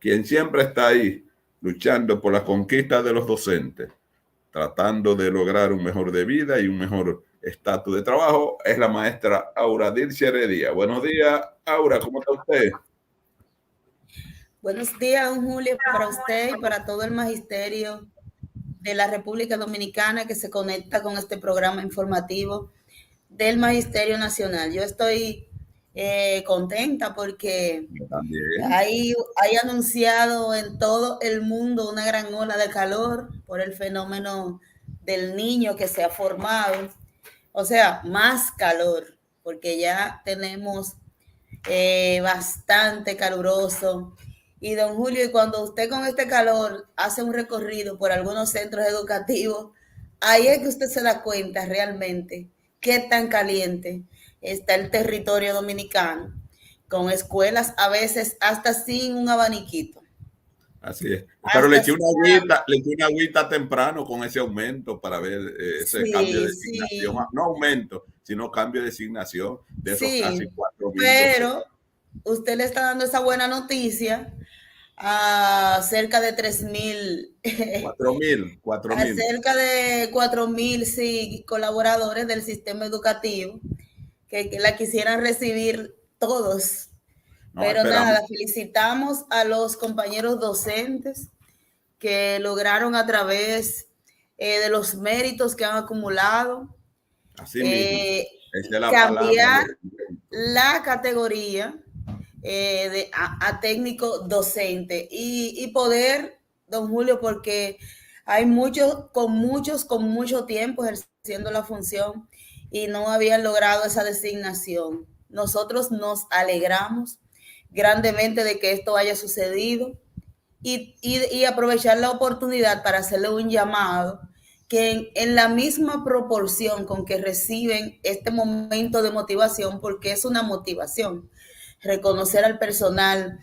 quien siempre está ahí luchando por la conquista de los docentes, tratando de lograr un mejor de vida y un mejor estatus de trabajo, es la maestra Aura Dirce Heredia. Buenos días, Aura, ¿cómo está usted? Buenos días, don Julio, para usted y para todo el magisterio de la República Dominicana que se conecta con este programa informativo del Magisterio Nacional. Yo estoy contenta porque hay anunciado en todo el mundo una gran ola de calor por el fenómeno del niño que se ha formado. O sea, más calor, porque ya tenemos bastante caluroso. Y don Julio, y cuando usted con este calor hace un recorrido por algunos centros educativos, ahí es que usted se da cuenta realmente qué tan caliente está el territorio dominicano, con escuelas a veces hasta sin un abaniquito. Así es. Pero le eché una agüita temprano con ese aumento para ver ese cambio de designación. Sí. No aumento, sino cambio de designación de esos casi 4,000. Pero usted le está dando esa buena noticia a cerca de 3,000. 4,000. A cerca de 4,000, sí, colaboradores del sistema educativo que la quisieran recibir todos. No, pero esperamos. Nada, felicitamos a los compañeros docentes que lograron a través de los méritos que han acumulado así mismo. Cambiar la categoría a técnico docente y poder, don Julio, porque hay muchos con mucho tiempo ejerciendo la función y no habían logrado esa designación. Nosotros nos alegramos grandemente de que esto haya sucedido y aprovechar la oportunidad para hacerle un llamado que en la misma proporción con que reciben este momento de motivación, porque es una motivación, reconocer al personal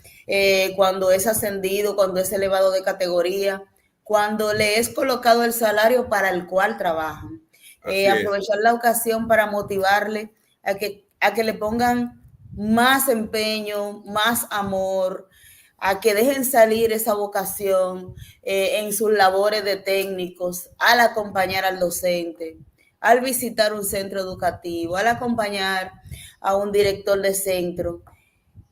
cuando es ascendido, cuando es elevado de categoría, cuando le es colocado el salario para el cual trabajan. Aprovechar la ocasión para motivarle a que le pongan más empeño, más amor, a que dejen salir esa vocación en sus labores de técnicos, al acompañar al docente, al visitar un centro educativo, al acompañar a un director de centro.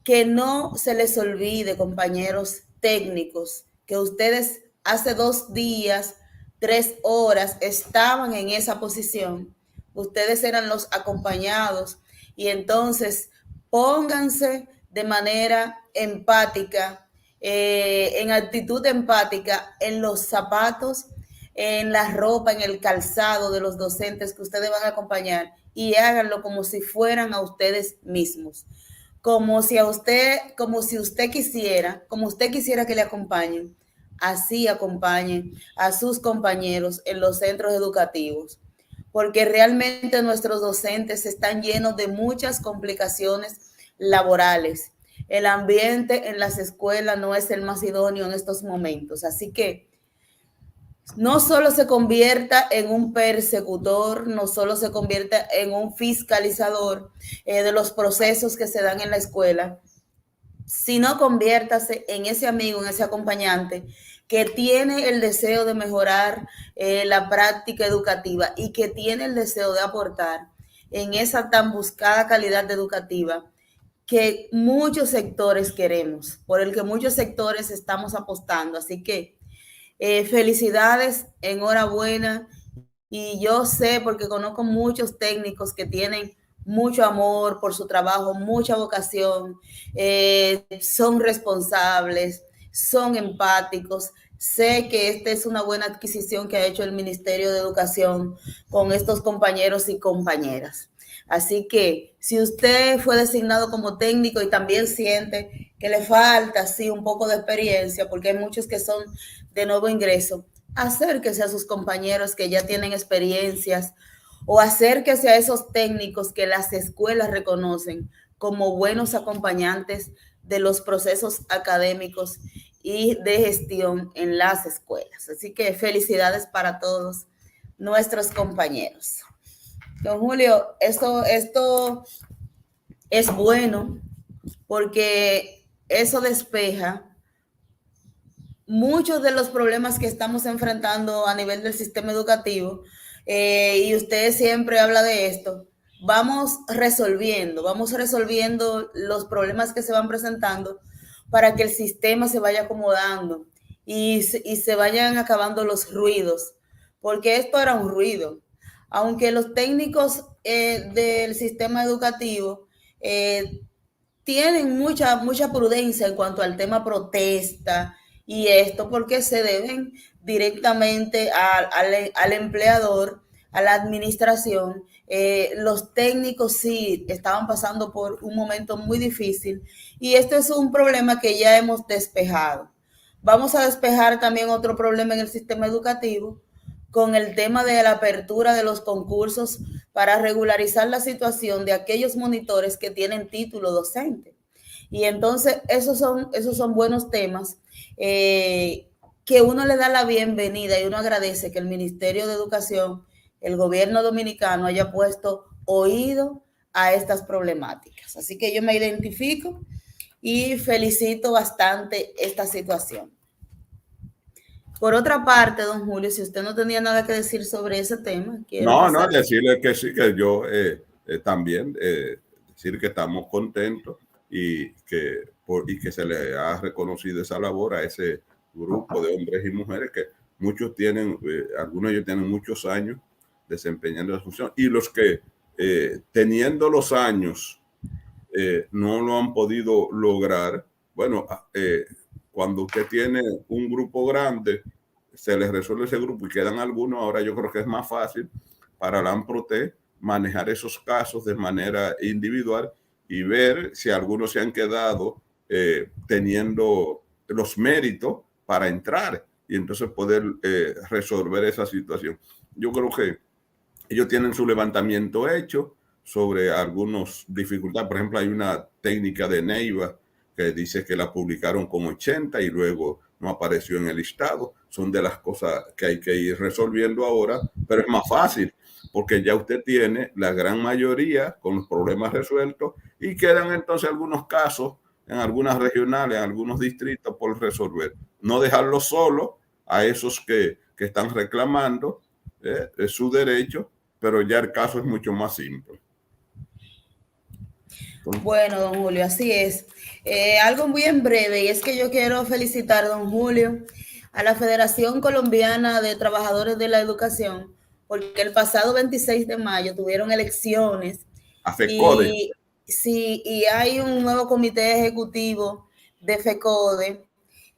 Que no se les olvide, compañeros técnicos, que ustedes hace 2 días, 3 horas estaban en esa posición. Ustedes eran los acompañados y entonces pónganse de manera empática, en actitud empática, en los zapatos, en la ropa, en el calzado de los docentes que ustedes van a acompañar y háganlo como si fueran a ustedes mismos. Como si usted quisiera que le acompañen, así acompañen a sus compañeros en los centros educativos, porque realmente nuestros docentes están llenos de muchas complicaciones laborales. El ambiente en las escuelas no es el más idóneo en estos momentos, así que no solo se convierta en un persecutor, no solo se convierta en un fiscalizador de los procesos que se dan en la escuela, sino conviértase en ese amigo, en ese acompañante que tiene el deseo de mejorar la práctica educativa y que tiene el deseo de aportar en esa tan buscada calidad educativa que muchos sectores queremos, por el que muchos sectores estamos apostando. Así que felicidades, enhorabuena. Y yo sé, porque conozco muchos técnicos que tienen mucho amor por su trabajo, mucha vocación, son responsables, son empáticos. Sé que esta es una buena adquisición que ha hecho el Ministerio de Educación con estos compañeros y compañeras. Así que si usted fue designado como técnico y también siente que le falta sí un poco de experiencia, porque hay muchos que son de nuevo ingreso, acérquese a sus compañeros que ya tienen experiencias o acérquese a esos técnicos que las escuelas reconocen como buenos acompañantes de los procesos académicos y de gestión en las escuelas. Así que felicidades para todos nuestros compañeros. Don Julio, esto es bueno porque eso despeja muchos de los problemas que estamos enfrentando a nivel del sistema educativo, y usted siempre habla de esto, vamos resolviendo los problemas que se van presentando para que el sistema se vaya acomodando y se vayan acabando los ruidos, porque esto era un ruido. Aunque los técnicos del sistema educativo tienen mucha prudencia en cuanto al tema protesta y esto, porque se deben directamente al empleador, a la administración. Los técnicos sí estaban pasando por un momento muy difícil y esto es un problema que ya hemos despejado. Vamos a despejar también otro problema en el sistema educativo con el tema de la apertura de los concursos para regularizar la situación de aquellos monitores que tienen título docente. Y entonces esos son buenos temas que uno le da la bienvenida y uno agradece que el Ministerio de Educación, el gobierno dominicano haya puesto oído a estas problemáticas. Así que yo me identifico y felicito bastante esta situación. Por otra parte, don Julio, si usted no tenía nada que decir sobre ese tema, quiero No, decirle que sí, que yo también decir que estamos contentos y que se le ha reconocido esa labor a ese grupo de hombres y mujeres que muchos tienen, algunos de ellos tienen muchos años desempeñando la función, y los que teniendo los años no lo han podido lograr. Bueno, cuando usted tiene un grupo grande, se les resuelve ese grupo y quedan algunos. Ahora yo creo que es más fácil para la AMPROTE manejar esos casos de manera individual y ver si algunos se han quedado teniendo los méritos para entrar y entonces poder resolver esa situación. Yo creo que ellos tienen su levantamiento hecho sobre algunas dificultades. Por ejemplo, hay una técnica de Neiva que dice que la publicaron como 80 y luego no apareció en el listado. Son de las cosas que hay que ir resolviendo ahora, pero es más fácil porque ya usted tiene la gran mayoría con los problemas resueltos y quedan entonces algunos casos en algunas regionales, en algunos distritos por resolver. No dejarlo solo a esos que están reclamando es su derecho, pero ya el caso es mucho más simple. Bueno, don Julio, así es. Algo muy en breve, y es que yo quiero felicitar, don Julio, a la Federación Colombiana de Trabajadores de la Educación, porque el pasado 26 de mayo tuvieron elecciones. A FECODE. Y, sí, y hay un nuevo comité ejecutivo de FECODE,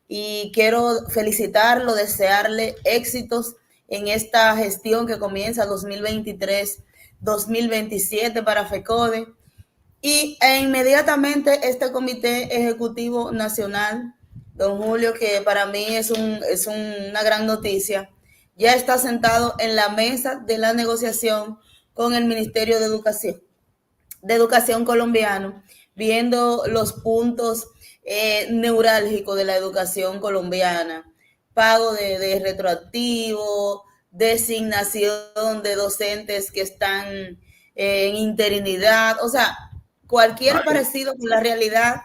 y quiero felicitarlo, desearle éxitos en esta gestión que comienza 2023-2027 para FECODE. Y inmediatamente este Comité Ejecutivo Nacional, don Julio, que para mí es una gran noticia, ya está sentado en la mesa de la negociación con el Ministerio de Educación colombiano, viendo los puntos neurálgicos de la educación colombiana: pago de retroactivo, designación de docentes que están en interinidad. O sea, cualquier parecido con la realidad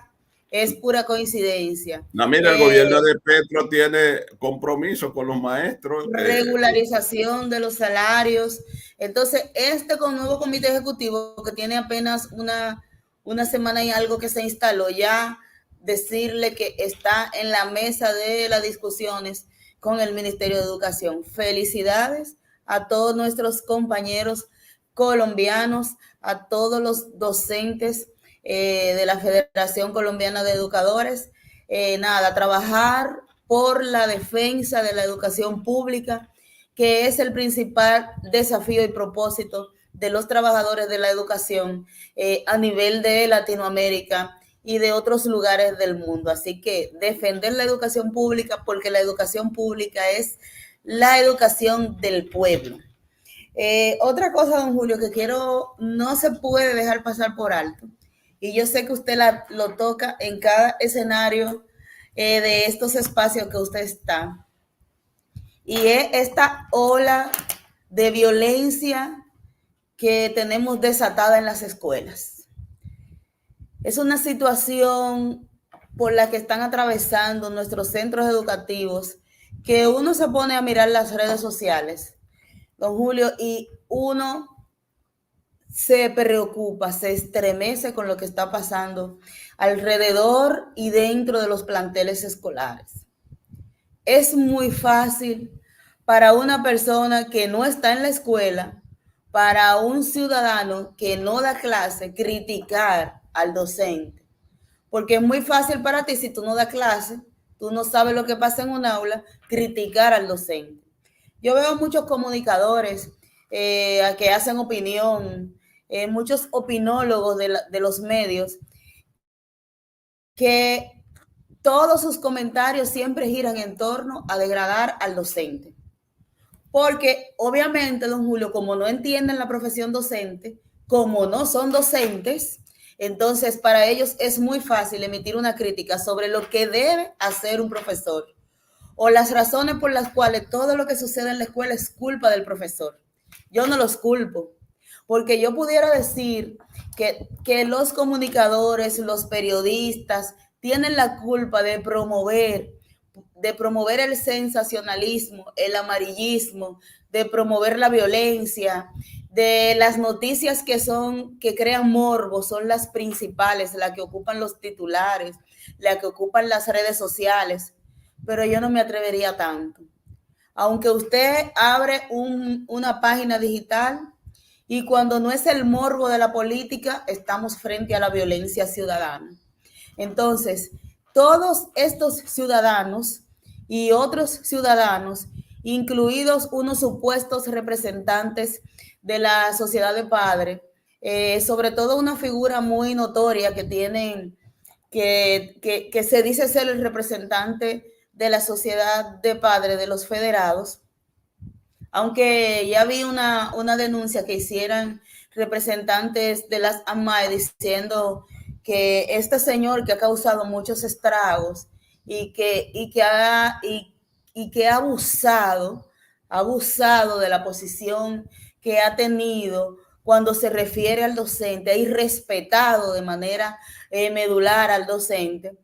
es pura coincidencia. No, mira, el gobierno de Petro tiene compromiso con los maestros. Regularización de los salarios. Entonces, con nuevo comité ejecutivo que tiene apenas una semana y algo que se instaló, ya decirle que está en la mesa de las discusiones con el Ministerio de Educación. Felicidades a todos nuestros compañeros colombianos, a todos los docentes de la Federación Colombiana de Educadores. Trabajar por la defensa de la educación pública, que es el principal desafío y propósito de los trabajadores de la educación a nivel de Latinoamérica y de otros lugares del mundo. Así que defender la educación pública, porque la educación pública es la educación del pueblo. Otra cosa, don Julio, que no se puede dejar pasar por alto, y yo sé que usted lo toca en cada escenario de estos espacios que usted está, y es esta ola de violencia que tenemos desatada en las escuelas. Es una situación por la que están atravesando nuestros centros educativos, que uno se pone a mirar las redes sociales, don Julio, y uno se preocupa, se estremece con lo que está pasando alrededor y dentro de los planteles escolares. Es muy fácil para una persona que no está en la escuela, para un ciudadano que no da clase, criticar al docente. Porque es muy fácil para ti, si tú no das clase, tú no sabes lo que pasa en un aula, criticar al docente. Yo veo muchos comunicadores que hacen opinión, muchos opinólogos de los medios, que todos sus comentarios siempre giran en torno a degradar al docente. Porque obviamente, don Julio, como no entienden la profesión docente, como no son docentes, entonces para ellos es muy fácil emitir una crítica sobre lo que debe hacer un profesor o las razones por las cuales todo lo que sucede en la escuela es culpa del profesor. Yo no los culpo, porque yo pudiera decir que los comunicadores, los periodistas, tienen la culpa de promover el sensacionalismo, el amarillismo, de promover la violencia, de las noticias que crean morbo, son las principales, las que ocupan los titulares, las que ocupan las redes sociales, pero yo no me atrevería tanto. Aunque usted abre una página digital y cuando no es el morbo de la política, estamos frente a la violencia ciudadana. Entonces, todos estos ciudadanos y otros ciudadanos, incluidos unos supuestos representantes de la sociedad de padres, sobre todo una figura muy notoria que tienen, que se dice ser el representante de la sociedad de padres de los federados, aunque ya vi una denuncia que hicieran representantes de las AMAE diciendo que este señor que ha causado muchos estragos y que ha abusado de la posición que ha tenido cuando se refiere al docente, ha irrespetado de manera medular al docente,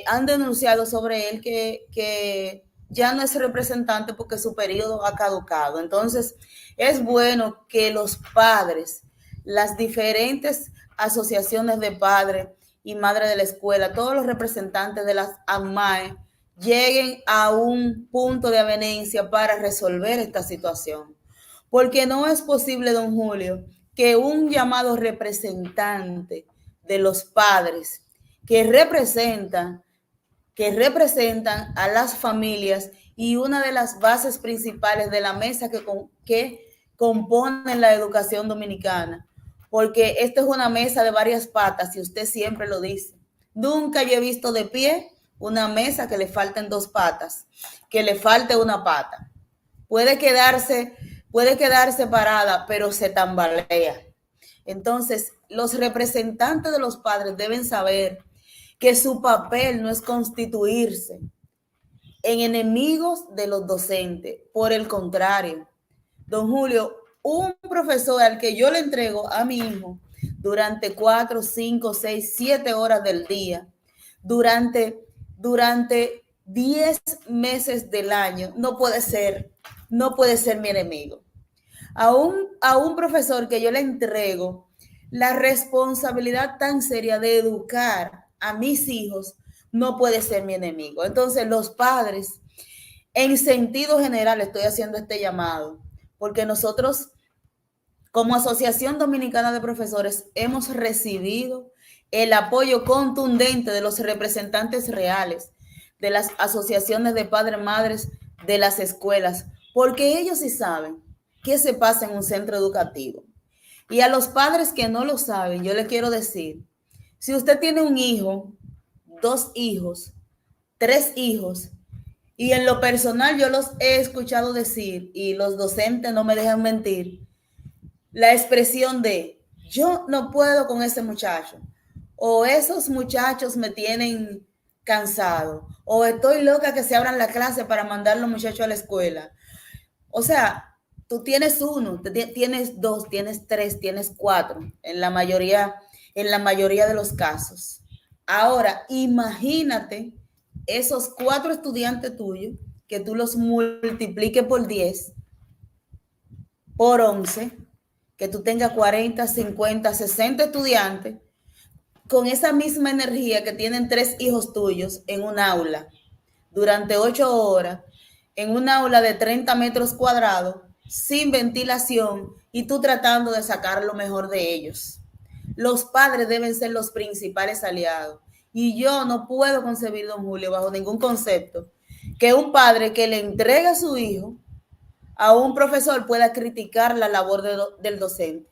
han denunciado sobre él que ya no es representante porque su periodo ha caducado. Entonces, es bueno que los padres, las diferentes asociaciones de padres y madres de la escuela, todos los representantes de las AMAE, lleguen a un punto de avenencia para resolver esta situación. Porque no es posible, don Julio, que un llamado representante de los padres que representan a las familias y una de las bases principales de la mesa que componen la educación dominicana, porque esta es una mesa de varias patas y usted siempre lo dice. Nunca yo he visto de pie una mesa que le falten dos patas, que le falte una pata. Puede quedarse parada, pero se tambalea. Entonces, los representantes de los padres deben saber que su papel no es constituirse en enemigos de los docentes. Por el contrario, don Julio, un profesor al que yo le entrego a mi hijo durante 4, 5, 6, 7 horas del día, durante 10 meses del año, no puede ser mi enemigo. A un profesor que yo le entrego la responsabilidad tan seria de educar a mis hijos, no puede ser mi enemigo. Entonces, los padres, en sentido general, estoy haciendo este llamado, porque nosotros, como Asociación Dominicana de Profesores, hemos recibido el apoyo contundente de los representantes reales de las asociaciones de padres, madres, de las escuelas, porque ellos sí saben qué se pasa en un centro educativo. Y a los padres que no lo saben, yo les quiero decir, si usted tiene un hijo, 2 hijos, 3 hijos, y en lo personal yo los he escuchado decir, y los docentes no me dejan mentir, la expresión de yo no puedo con ese muchacho, o esos muchachos me tienen cansado, o estoy loca que se abran la clase para mandar a los muchachos a la escuela. O sea, tú tienes 1, tienes 2, tienes 3, tienes 4, en la mayoría de los casos. Ahora, imagínate esos 4 estudiantes tuyos, que tú los multipliques por 10, por 11, que tú tengas 40, 50, 60 estudiantes con esa misma energía que tienen 3 hijos tuyos en un aula durante 8 horas, en un aula de 30 metros cuadrados, sin ventilación, y tú tratando de sacar lo mejor de ellos. Los padres deben ser los principales aliados. Y yo no puedo concebir, don Julio, bajo ningún concepto, que un padre que le entrega a su hijo a un profesor pueda criticar la labor del docente.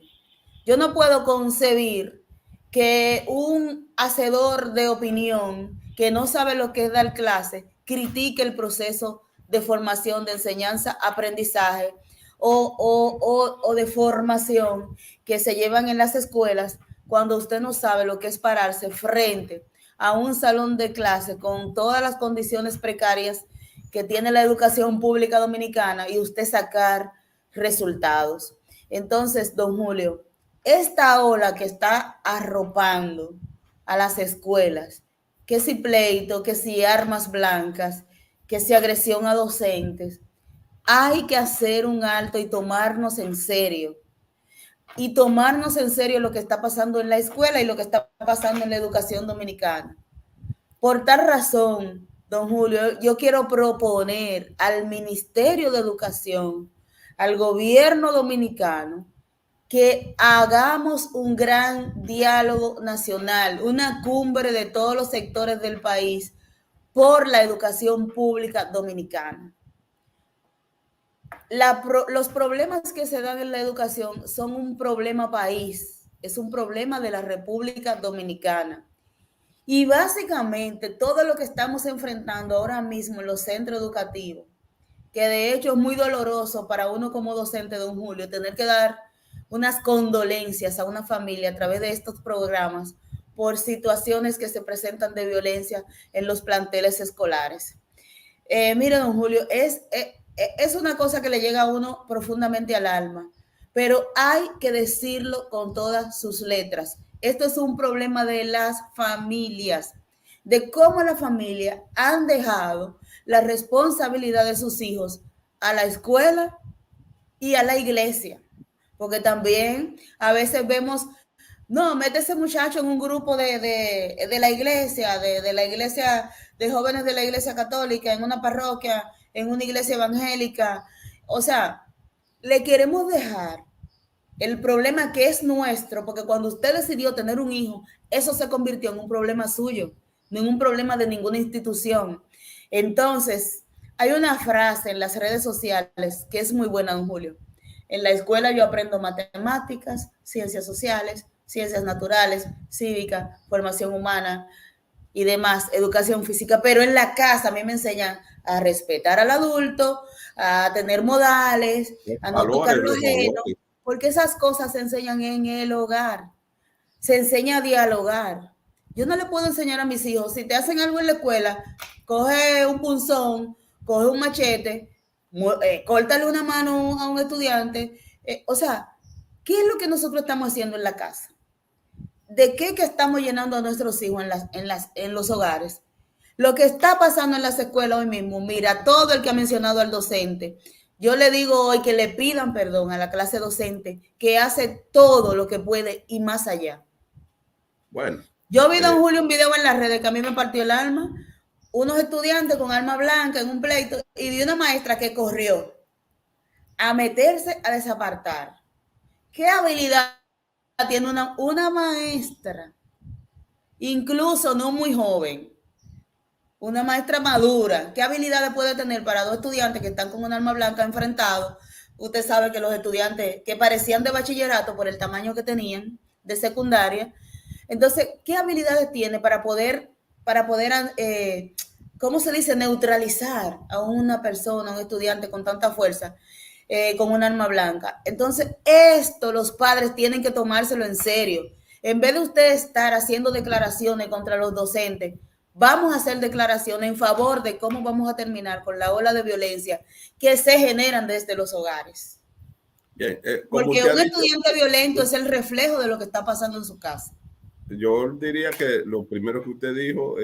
Yo no puedo concebir que un hacedor de opinión que no sabe lo que es dar clase critique el proceso de formación, de enseñanza, aprendizaje o de formación que se llevan en las escuelas cuando usted no sabe lo que es pararse frente a un salón de clase con todas las condiciones precarias que tiene la educación pública dominicana y usted sacar resultados. Entonces, don Julio, esta ola que está arropando a las escuelas, que si pleito, que si armas blancas, que si agresión a docentes, hay que hacer un alto y tomarnos en serio. Y tomarnos en serio lo que está pasando en la escuela y lo que está pasando en la educación dominicana. Por tal razón, don Julio, yo quiero proponer al Ministerio de Educación, al gobierno dominicano, que hagamos un gran diálogo nacional, una cumbre de todos los sectores del país por la educación pública dominicana. Los problemas que se dan en la educación son un problema país, es un problema de la República Dominicana. Y básicamente todo lo que estamos enfrentando ahora mismo en los centros educativos, que de hecho es muy doloroso para uno como docente, don Julio, tener que dar unas condolencias a una familia a través de estos programas por situaciones que se presentan de violencia en los planteles escolares. Mire, don Julio, es una cosa que le llega a uno profundamente al alma, pero hay que decirlo con todas sus letras. Esto es un problema de las familias, de cómo las familias han dejado la responsabilidad de sus hijos a la escuela y a la iglesia. Porque también a veces vemos, no, mete ese muchacho en un grupo de la iglesia, de la iglesia, de jóvenes de la iglesia católica, en una parroquia, en una iglesia evangélica. O sea, le queremos dejar el problema que es nuestro, porque cuando usted decidió tener un hijo, eso se convirtió en un problema suyo, no en un problema de ninguna institución. Entonces, hay una frase en las redes sociales que es muy buena, don Julio. En la escuela yo aprendo matemáticas, ciencias sociales, ciencias naturales, cívica, formación humana y demás, educación física, pero en la casa a mí me enseñan a respetar al adulto, a tener modales, a no tocar lo ajeno, porque esas cosas se enseñan en el hogar, se enseña a dialogar. Yo no le puedo enseñar a mis hijos, si te hacen algo en la escuela, coge un punzón, coge un machete, córtale una mano a un estudiante. O sea, ¿qué es lo que nosotros estamos haciendo en la casa? ¿De qué que estamos llenando a nuestros hijos en los hogares? Lo que está pasando en las escuelas hoy mismo, mira, todo el que ha mencionado al docente, yo le digo hoy que le pidan perdón a la clase docente, que hace todo lo que puede y más allá. Bueno. Yo vi, don Julio, un video en las redes que a mí me partió el alma, unos estudiantes con arma blanca en un pleito, y vi una maestra que corrió a meterse a desapartar. ¿Qué habilidad tiene una maestra? Incluso no muy joven, una maestra madura. ¿Qué habilidades puede tener para dos estudiantes que están con un arma blanca enfrentados? Usted sabe que los estudiantes que parecían de bachillerato por el tamaño que tenían, de secundaria. Entonces, ¿qué habilidades tiene para poder ¿cómo se dice? Neutralizar a una persona, a un estudiante con tanta fuerza, con un arma blanca. Entonces, esto los padres tienen que tomárselo en serio. En vez de usted estar haciendo declaraciones contra los docentes, vamos a hacer declaraciones en favor de cómo vamos a terminar con la ola de violencia que se generan desde los hogares. Bien, porque un estudiante violento es el reflejo de lo que está pasando en su casa. yo diría que lo primero que usted dijo,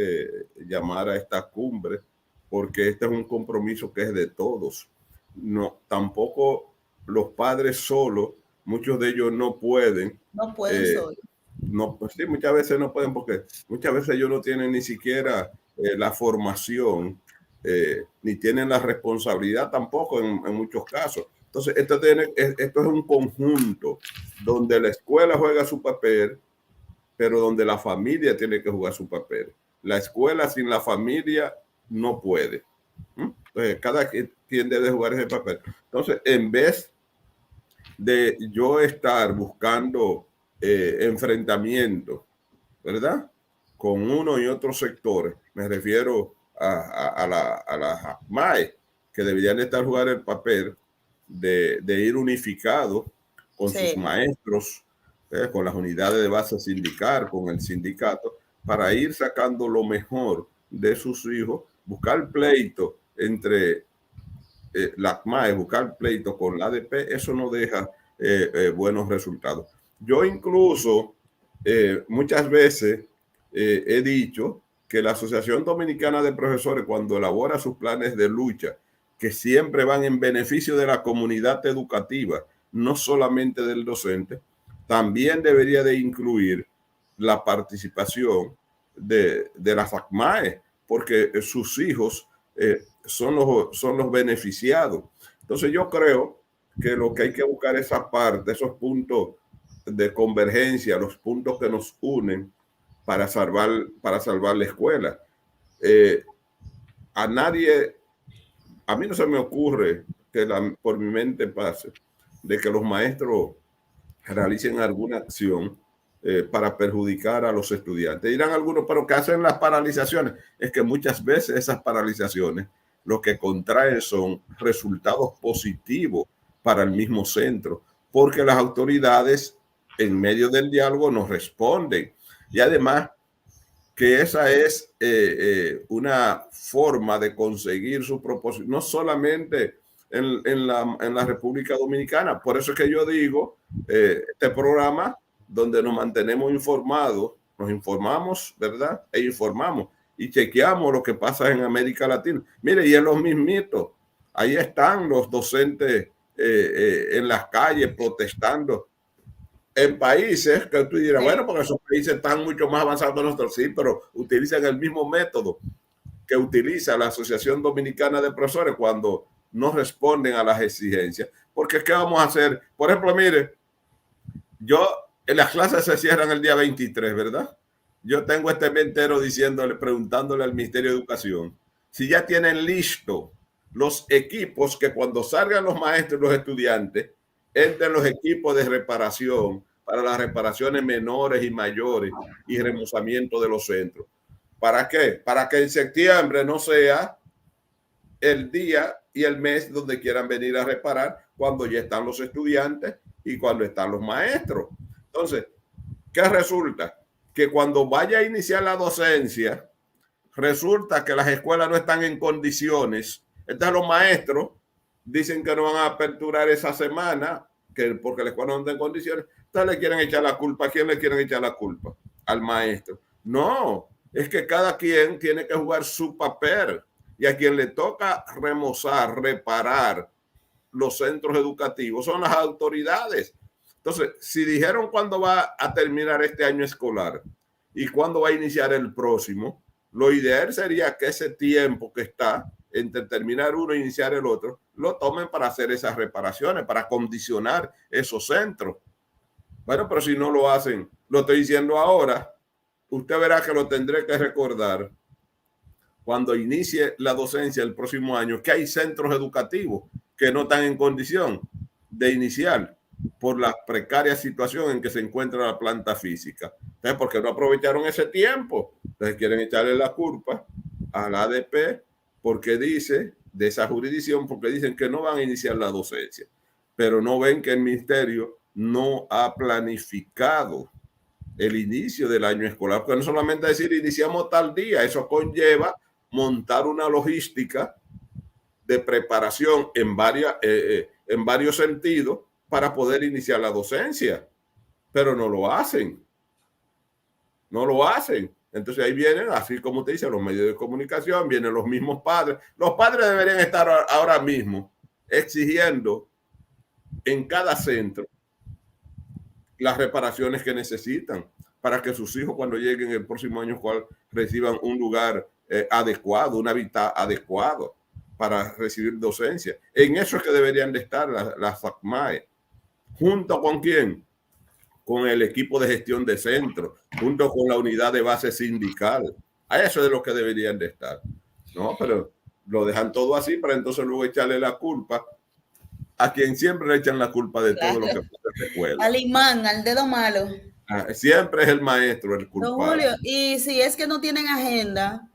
llamar a esta cumbre, porque este es un compromiso que es de todos. No, tampoco los padres solos, muchos de ellos no pueden. No pueden eh, solo. no, pues sí, muchas veces no pueden porque muchas veces ellos no tienen ni siquiera la formación, ni tienen la responsabilidad tampoco en muchos casos. Entonces, esto es un conjunto donde la escuela juega su papel, pero donde la familia tiene que jugar su papel. La escuela sin la familia no puede. Entonces, cada quien debe jugar ese papel. Entonces, en vez de yo estar buscando enfrentamiento, ¿verdad? Con uno y otros sectores, me refiero a las MAE, que deberían estar jugando el papel de ir unificados con sus Sí. maestros, con las unidades de base sindical, con el sindicato, para ir sacando lo mejor de sus hijos, buscar pleito entre la MAE, buscar pleito con la ADP, eso no deja buenos resultados. Yo incluso muchas veces he dicho que la Asociación Dominicana de Profesores, cuando elabora sus planes de lucha, que siempre van en beneficio de la comunidad educativa, no solamente del docente, también debería de incluir la participación de las ACMAE, porque sus hijos son los beneficiados. Entonces yo creo que lo que hay que buscar es esa parte, esos puntos de convergencia, los puntos que nos unen para salvar la escuela. A nadie, a mí no se me ocurre que por mi mente pase de que los maestros realicen alguna acción para perjudicar a los estudiantes. Dirán algunos, pero ¿qué hacen las paralizaciones? Es que muchas veces esas paralizaciones lo que contraen son resultados positivos para el mismo centro, porque las autoridades en medio del diálogo nos responden. Y además que esa es una forma de conseguir su propósito, no solamente en la República Dominicana. Por eso es que yo digo, este programa donde nos mantenemos informados, nos informamos, ¿verdad? E informamos y chequeamos lo que pasa en América Latina. Mire, y en los mismitos, ahí están los docentes en las calles protestando en países que tú dirás, Sí. bueno, porque esos países están mucho más avanzados que nosotros, sí, pero utilizan el mismo método que utiliza la Asociación Dominicana de Profesores cuando no responden a las exigencias. Porque, ¿qué vamos a hacer? Por ejemplo, mire, yo, en las clases se cierran el día 23, ¿verdad? Yo tengo este mes entero diciéndole, preguntándole al Ministerio de Educación si ya tienen listo los equipos que cuando salgan los maestros y los estudiantes, entren los equipos de reparación para las reparaciones menores y mayores y remozamiento de los centros. ¿Para qué? Para que en septiembre no sea el día y el mes donde quieran venir a reparar cuando ya están los estudiantes y cuando están los maestros. Entonces, ¿qué resulta? Que cuando vaya a iniciar la docencia, resulta que las escuelas no están en condiciones. Entonces los maestros dicen que no van a aperturar esa semana porque la escuela no está en condiciones. Entonces le quieren echar la culpa. ¿A quién le quieren echar la culpa? Al maestro. No, es que cada quien tiene que jugar su papel y a quien le toca remozar, reparar los centros educativos son las autoridades. Entonces, si dijeron cuándo va a terminar este año escolar y cuándo va a iniciar el próximo, lo ideal sería que ese tiempo que está entre terminar uno e iniciar el otro, lo tomen para hacer esas reparaciones, para condicionar esos centros. Bueno, pero si no lo hacen, lo estoy diciendo ahora, usted verá que lo tendré que recordar cuando inicie la docencia el próximo año, que hay centros educativos que no están en condición de iniciar por la precaria situación en que se encuentra la planta física. Entonces, ¿por qué no aprovecharon ese tiempo? Entonces quieren echarle la culpa a la ADP porque dice, de esa jurisdicción, porque dicen que no van a iniciar la docencia, pero no ven que el ministerio no ha planificado el inicio del año escolar, porque no solamente decir iniciamos tal día, eso conlleva montar una logística de preparación en varios sentidos para poder iniciar la docencia, pero no lo hacen. no lo hacen. Entonces ahí vienen, así como usted dice, los medios de comunicación, vienen los mismos padres. Los padres deberían estar ahora mismo exigiendo en cada centro las reparaciones que necesitan para que sus hijos cuando lleguen el próximo año reciban un lugar adecuado, un hábitat adecuado para recibir docencia. En eso es que deberían de estar las FACMAE. ¿Junto con quién? Con el equipo de gestión de centro, junto con la unidad de base sindical. A eso es de lo que deberían de estar. No, pero lo dejan todo así para entonces luego echarle la culpa a quien siempre le echan la culpa de todo lo que pasa en la escuela. Al imán, al dedo malo. Siempre es el maestro el culpable. Don Julio, y si es que no tienen agenda,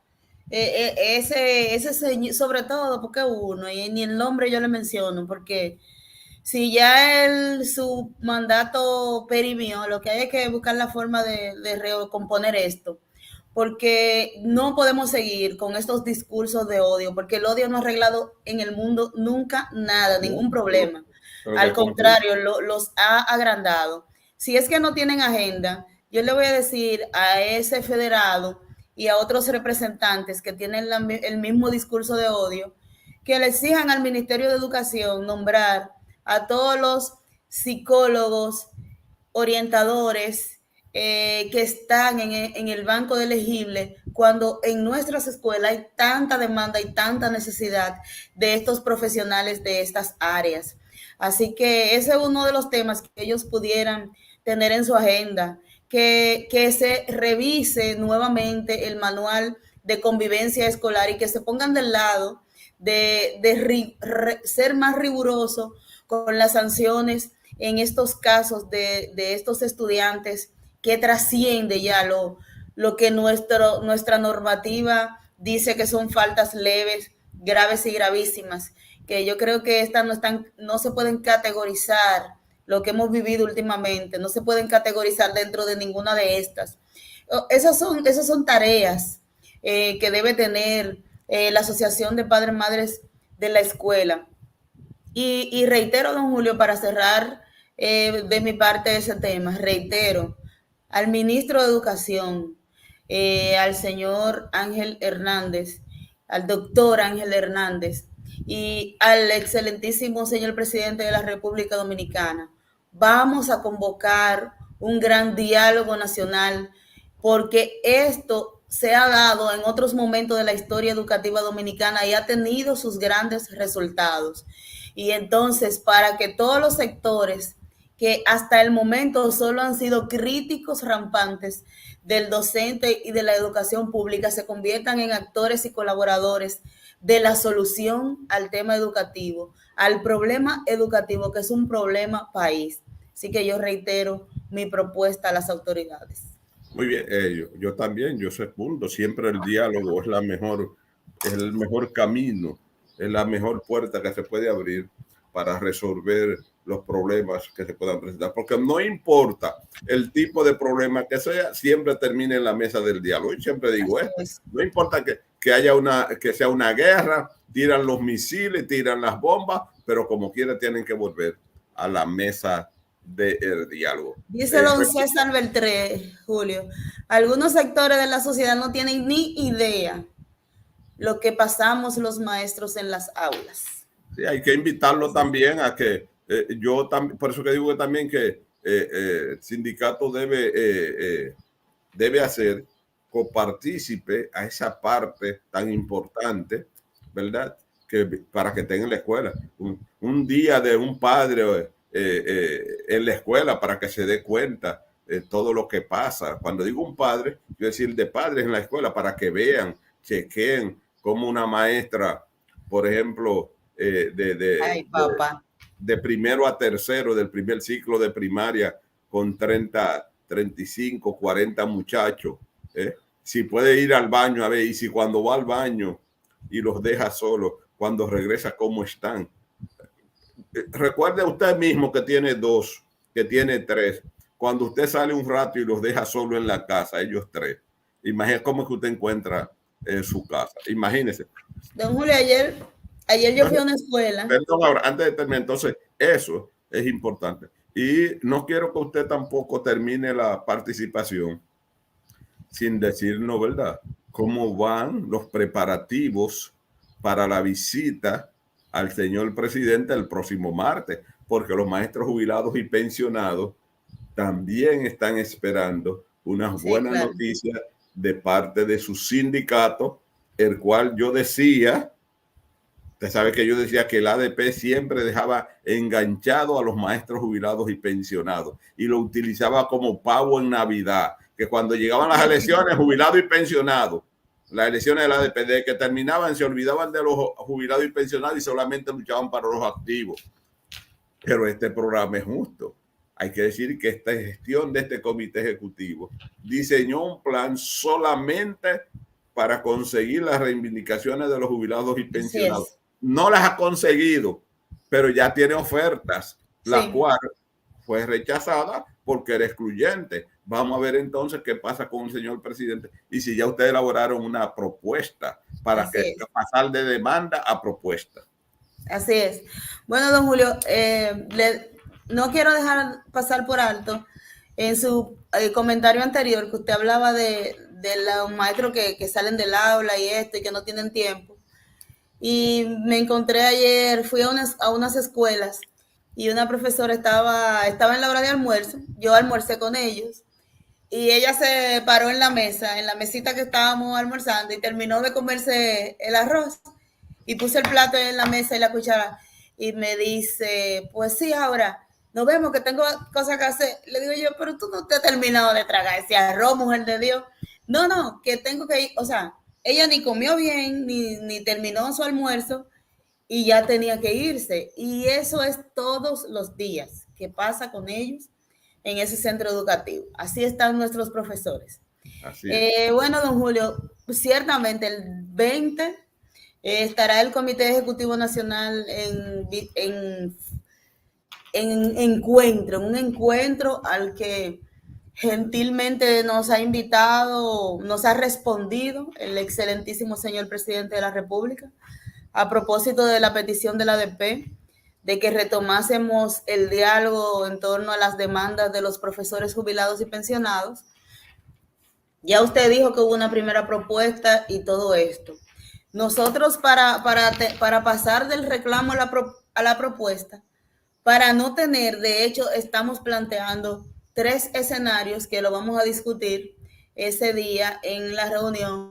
ese señor, sobre todo porque uno, y ni el nombre yo le menciono, porque si ya su mandato perimió, lo que hay es que buscar la forma de recomponer esto, porque no podemos seguir con estos discursos de odio, porque el odio no ha arreglado en el mundo nunca nada, ningún problema. Al contrario, los ha agrandado. Si es que no tienen agenda, yo le voy a decir a ese federado y a otros representantes que tienen el mismo discurso de odio, que le exijan al Ministerio de Educación nombrar a todos los psicólogos, orientadores que están en el banco de elegibles, cuando en nuestras escuelas hay tanta demanda y tanta necesidad de estos profesionales de estas áreas. Así que ese es uno de los temas que ellos pudieran tener en su agenda, que se revise nuevamente el manual de convivencia escolar y que se pongan del lado de ser más riguroso con las sanciones en estos casos de estos estudiantes, que trasciende ya lo que nuestra normativa dice que son faltas leves, graves y gravísimas, que yo creo que estas no se pueden categorizar. Lo que hemos vivido últimamente no se pueden categorizar dentro de ninguna de estas. Esas son tareas que debe tener la Asociación de Padres y Madres de la escuela. Y reitero, don Julio, para cerrar de mi parte ese tema, reitero al ministro de Educación, al señor Ángel Hernández, al doctor Ángel Hernández y al excelentísimo señor presidente de la República Dominicana. Vamos a convocar un gran diálogo nacional, porque esto se ha dado en otros momentos de la historia educativa dominicana y ha tenido sus grandes resultados. Y entonces, para que todos los sectores que hasta el momento solo han sido críticos rampantes del docente y de la educación pública se conviertan en actores y colaboradores de la solución al tema educativo, al problema educativo, que es un problema país. Así que yo reitero mi propuesta a las autoridades. Muy bien, yo también, yo segundo, siempre el diálogo es el mejor camino, es la mejor puerta que se puede abrir para resolver los problemas que se puedan presentar, porque no importa el tipo de problema que sea, siempre termina en la mesa del diálogo. Y siempre digo esto, no importa que sea una guerra, tiran los misiles, tiran las bombas, pero como quiera tienen que volver a la mesa del diálogo. Dice don César Beltré, Julio, algunos sectores de la sociedad no tienen ni idea lo que pasamos los maestros en las aulas. Sí, hay que invitarlo también a que por eso que digo también que el sindicato debe hacer copartícipe a esa parte tan importante, ¿verdad? Para que tenga en la escuela un día de un padre en la escuela, para que se dé cuenta de todo lo que pasa. Cuando digo un padre, quiero decir de padres en la escuela, para que vean, chequen cómo una maestra, por ejemplo, de primero a tercero del primer ciclo de primaria, con 30, 35, 40 muchachos, si puede ir al baño a ver, y si cuando va al baño y los deja solos, cuando regresa, ¿cómo están? Recuerde usted mismo que tiene 2, que tiene 3. Cuando usted sale un rato y los deja solo en la casa, ellos 3. Imagínese cómo es que usted encuentra en su casa. Imagínese. Don Julio, ayer yo fui a una escuela. Perdón, ahora, antes de terminar, entonces, eso es importante. Y no quiero que usted tampoco termine la participación sin decirnos, ¿verdad?, cómo van los preparativos para la visita al señor presidente el próximo martes, porque los maestros jubilados y pensionados también están esperando unas Sí, buenas claro. noticias de parte de su sindicato, el cual yo decía, usted sabe que yo decía que el ADP siempre dejaba enganchado a los maestros jubilados y pensionados y lo utilizaba como pavo en Navidad, que cuando llegaban las elecciones, jubilados y pensionados, las elecciones del ADP, de que terminaban, se olvidaban de los jubilados y pensionados y solamente luchaban para los activos. Pero este programa es justo. Hay que decir que esta gestión de este comité ejecutivo diseñó un plan solamente para conseguir las reivindicaciones de los jubilados y Así pensionados. es. No las ha conseguido, pero ya tiene ofertas, la Sí. cual fue rechazada porque era excluyente. Vamos a ver entonces qué pasa con el señor presidente y si ya ustedes elaboraron una propuesta para Así es. pasar de demanda a propuesta. Así es. Bueno, don Julio, no quiero dejar pasar por alto en su comentario anterior que usted hablaba de los maestros que salen del aula y esto y que no tienen tiempo. Y me encontré ayer, fui a unas escuelas y una profesora estaba en la hora de almuerzo, yo almorcé con ellos y ella se paró en la mesa, en la mesita que estábamos almorzando y terminó de comerse el arroz y puse el plato en la mesa y la cuchara y me dice, pues sí, ahora nos vemos que tengo cosas que hacer. Le digo yo, pero tú no te has terminado de tragar ese arroz, mujer de Dios. No, no, que tengo que ir, o sea, ella ni comió bien, ni terminó su almuerzo y ya tenía que irse. Y eso es todos los días que pasa con ellos en ese centro educativo. Así están nuestros profesores. Así es. Bueno, don Julio, ciertamente el 20 estará el Comité Ejecutivo Nacional en un encuentro al que gentilmente nos ha invitado, nos ha respondido el excelentísimo señor presidente de la República a propósito de la petición de la ADP de que retomásemos el diálogo en torno a las demandas de los profesores jubilados y pensionados. Ya usted dijo que hubo una primera propuesta y todo esto. Nosotros para pasar del reclamo a la propuesta, para no tener, de hecho, estamos planteando 3 escenarios que lo vamos a discutir ese día en la reunión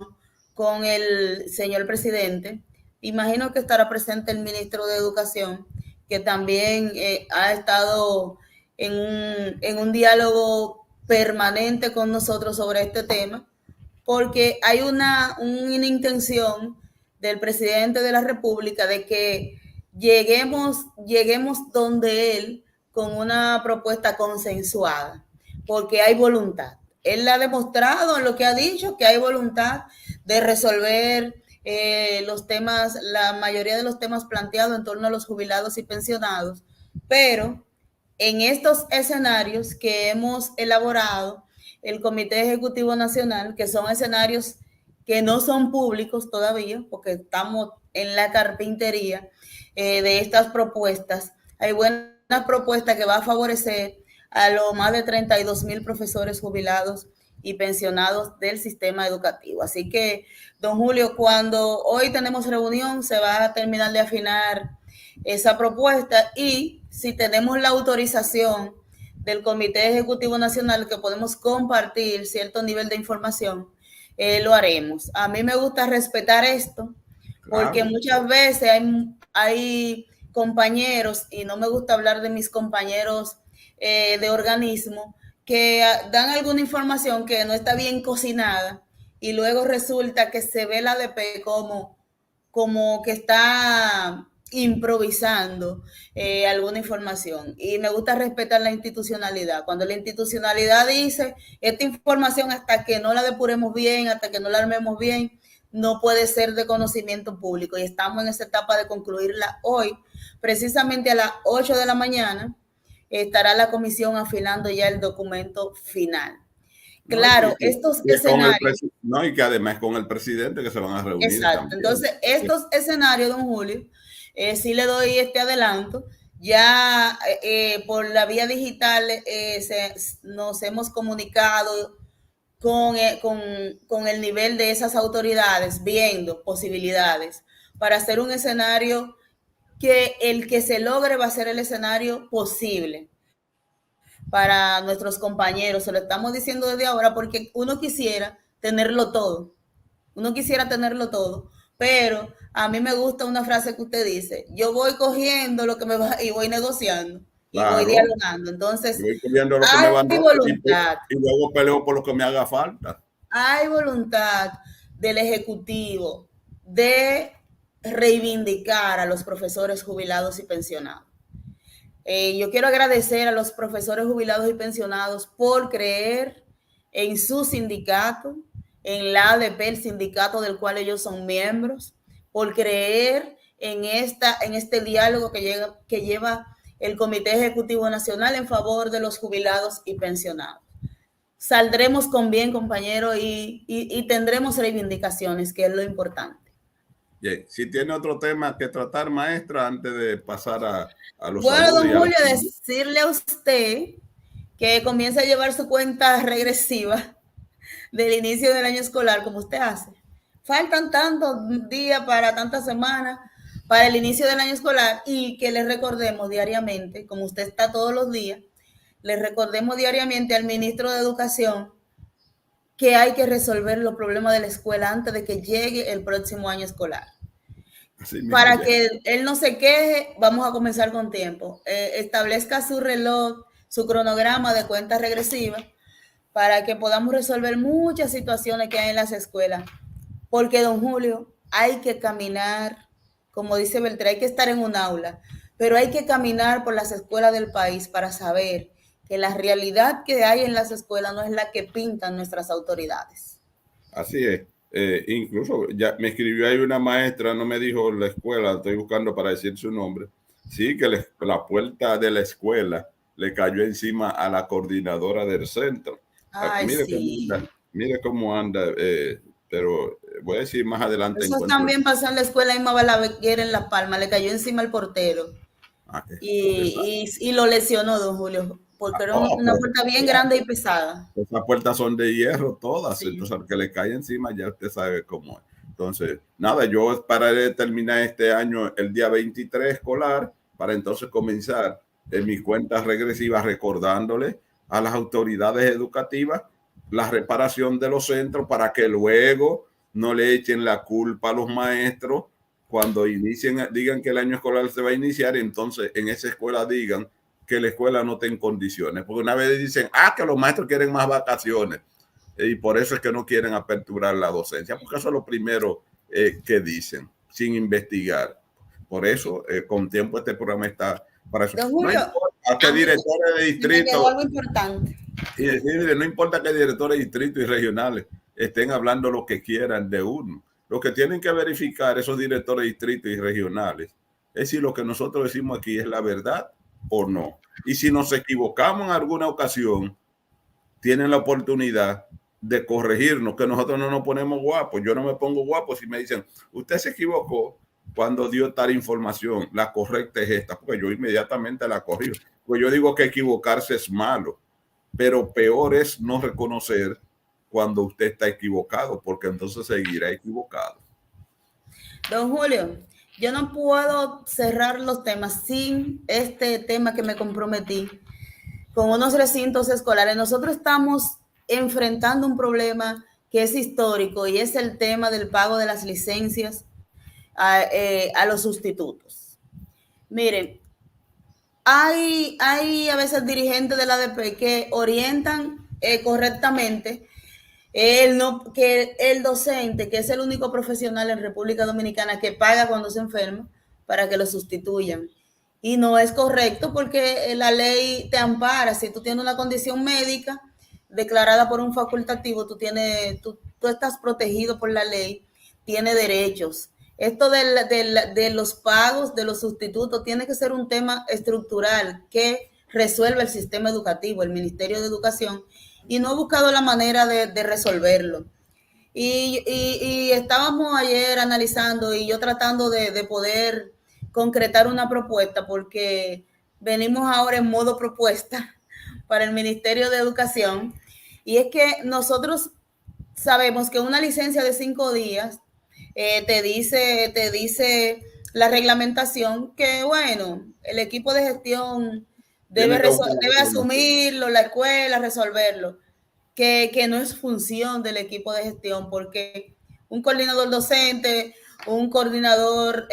con el señor presidente. Imagino que estará presente el ministro de Educación, que también ha estado en un diálogo permanente con nosotros sobre este tema, porque hay una intención del presidente de la República de que lleguemos donde él con una propuesta consensuada, porque hay voluntad. Él ha demostrado en lo que ha dicho que hay voluntad de resolver los temas, la mayoría de los temas planteados en torno a los jubilados y pensionados, pero en estos escenarios que hemos elaborado, el Comité Ejecutivo Nacional, que son escenarios que no son públicos todavía, porque estamos en la carpintería de estas propuestas. Hay buenas propuestas que va a favorecer a los más de 32,000 profesores jubilados y pensionados del sistema educativo. Así que, don Julio, cuando hoy tenemos reunión, se va a terminar de afinar esa propuesta y si tenemos la autorización del Comité Ejecutivo Nacional que podemos compartir cierto nivel de información, lo haremos. A mí me gusta respetar esto porque muchas veces hay compañeros, y no me gusta hablar de mis compañeros de organismo, que dan alguna información que no está bien cocinada y luego resulta que se ve la ADP como que está improvisando alguna información. Y me gusta respetar la institucionalidad. Cuando la institucionalidad dice, esta información hasta que no la depuremos bien, hasta que no la armemos bien, no puede ser de conocimiento público. Y estamos en esa etapa de concluirla hoy. Precisamente a las 8 de la mañana estará la comisión afinando ya el documento final. Claro, estos escenarios. No, y que además con el presidente que se van a reunir. Exacto. También. Entonces, estos escenarios, don Julio, sí le doy este adelanto. Ya por la vía digital nos hemos comunicado con el nivel de esas autoridades, viendo posibilidades para hacer un escenario que el que se logre va a ser el escenario posible para nuestros compañeros. Se lo estamos diciendo desde ahora porque uno quisiera tenerlo todo. Uno quisiera tenerlo todo, pero a mí me gusta una frase que usted dice, yo voy cogiendo lo que me va y voy negociando y voy Claro, dialogando. Entonces, voy cogiendo lo que me hay van dando voluntad, y luego peleo por lo que me haga falta. hay voluntad del Ejecutivo de reivindicar a los profesores jubilados y pensionados. Yo quiero agradecer a los profesores jubilados y pensionados por creer en su sindicato, en la ADP, el sindicato del cual ellos son miembros, por creer en este diálogo que lleva el Comité Ejecutivo Nacional en favor de los jubilados y pensionados. Saldremos con bien, compañero, y tendremos reivindicaciones, que es lo importante. Bien. Si tiene otro tema que tratar, maestra, antes de pasar a los Bueno, saludos. don Julio, decirle a usted que comience a llevar su cuenta regresiva del inicio del año escolar, como usted hace. Faltan tantos días para tantas semanas para el inicio del año escolar y que le recordemos diariamente, como usted está todos los días, le recordemos diariamente al ministro de Educación que hay que resolver los problemas de la escuela antes de que llegue el próximo año escolar. Para que él no se queje, vamos a comenzar con tiempo. Establezca su reloj, su cronograma de cuentas regresivas para que podamos resolver muchas situaciones que hay en las escuelas. Porque, don Julio, hay que caminar, como dice Beltrán, hay que estar en un aula, pero hay que caminar por las escuelas del país para saber que la realidad que hay en las escuelas no es la que pintan nuestras autoridades. Así es. Incluso ya me escribió ahí una maestra, no me dijo la escuela, estoy buscando para decir su nombre. Sí, que la puerta de la escuela le cayó encima a la coordinadora del centro. Ay, Mire cómo anda, pero voy a decir más adelante. Eso también pasó en la escuela Emma Balaguer en La Palma, le cayó encima el portero y lo lesionó, don Julio, porque era una puerta bien grande y pesada. Esas puertas son de hierro todas, Sí. Entonces al que le cae encima ya usted sabe cómo es. Entonces, nada, yo esperaré terminar este año el día 23 escolar para entonces comenzar en mis cuentas regresivas recordándole a las autoridades educativas la reparación de los centros para que luego no le echen la culpa a los maestros cuando digan que el año escolar se va a iniciar, entonces en esa escuela digan que la escuela no está en condiciones, porque una vez dicen, que los maestros quieren más vacaciones y por eso es que no quieren aperturar la docencia, porque eso es lo primero que dicen, sin investigar. Por eso, con tiempo este programa está para eso. Don Julio, no importa qué directores de distrito, algo importante. No importa que directores de distrito y regionales estén hablando lo que quieran de uno. Lo que tienen que verificar esos directores de distrito y regionales es si lo que nosotros decimos aquí es la verdad o no. Y si nos equivocamos en alguna ocasión, tienen la oportunidad de corregirnos, que nosotros no nos ponemos guapos. Yo no me pongo guapo si me dicen, usted se equivocó cuando dio tal información, la correcta es esta, porque yo inmediatamente la corrijo. Pues yo digo que equivocarse es malo, pero peor es no reconocer cuando usted está equivocado, porque entonces seguirá equivocado. Don Julio, yo no puedo cerrar los temas sin este tema que me comprometí con unos recintos escolares. Nosotros estamos enfrentando un problema que es histórico y es el tema del pago de las licencias a los sustitutos. Miren, hay a veces dirigentes de la ADP que orientan correctamente que el docente, que es el único profesional en República Dominicana que paga cuando se enferma, para que lo sustituyan. Y no es correcto porque la ley te ampara. Si tú tienes una condición médica declarada por un facultativo, tú estás protegido por la ley, tienes derechos. Esto de los pagos de los sustitutos tiene que ser un tema estructural que resuelva el sistema educativo, el Ministerio de Educación, y no he buscado la manera de resolverlo. Y estábamos ayer analizando y yo tratando de poder concretar una propuesta, porque venimos ahora en modo propuesta para el Ministerio de Educación, Y es que nosotros sabemos que una licencia de 5 días te dice la reglamentación que, bueno, el equipo de gestión debe asumirlo, la escuela, resolverlo, que no es función del equipo de gestión, porque un coordinador docente, un coordinador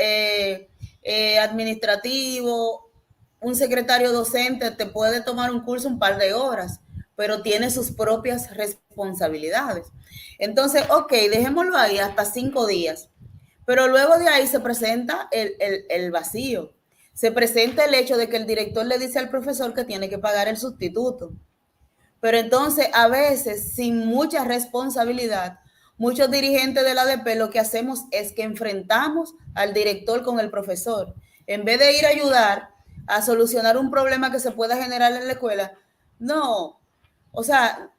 administrativo, un secretario docente te puede tomar un curso un par de horas, pero tiene sus propias responsabilidades. Entonces, ok, dejémoslo ahí hasta 5 días. Pero luego de ahí se presenta el vacío. Se presenta el hecho de que el director le dice al profesor que tiene que pagar el sustituto. Pero entonces, a veces, sin mucha responsabilidad, muchos dirigentes de la ADP lo que hacemos es que enfrentamos al director con el profesor. En vez de ir a ayudar a solucionar un problema que se pueda generar en la escuela, no. O sea,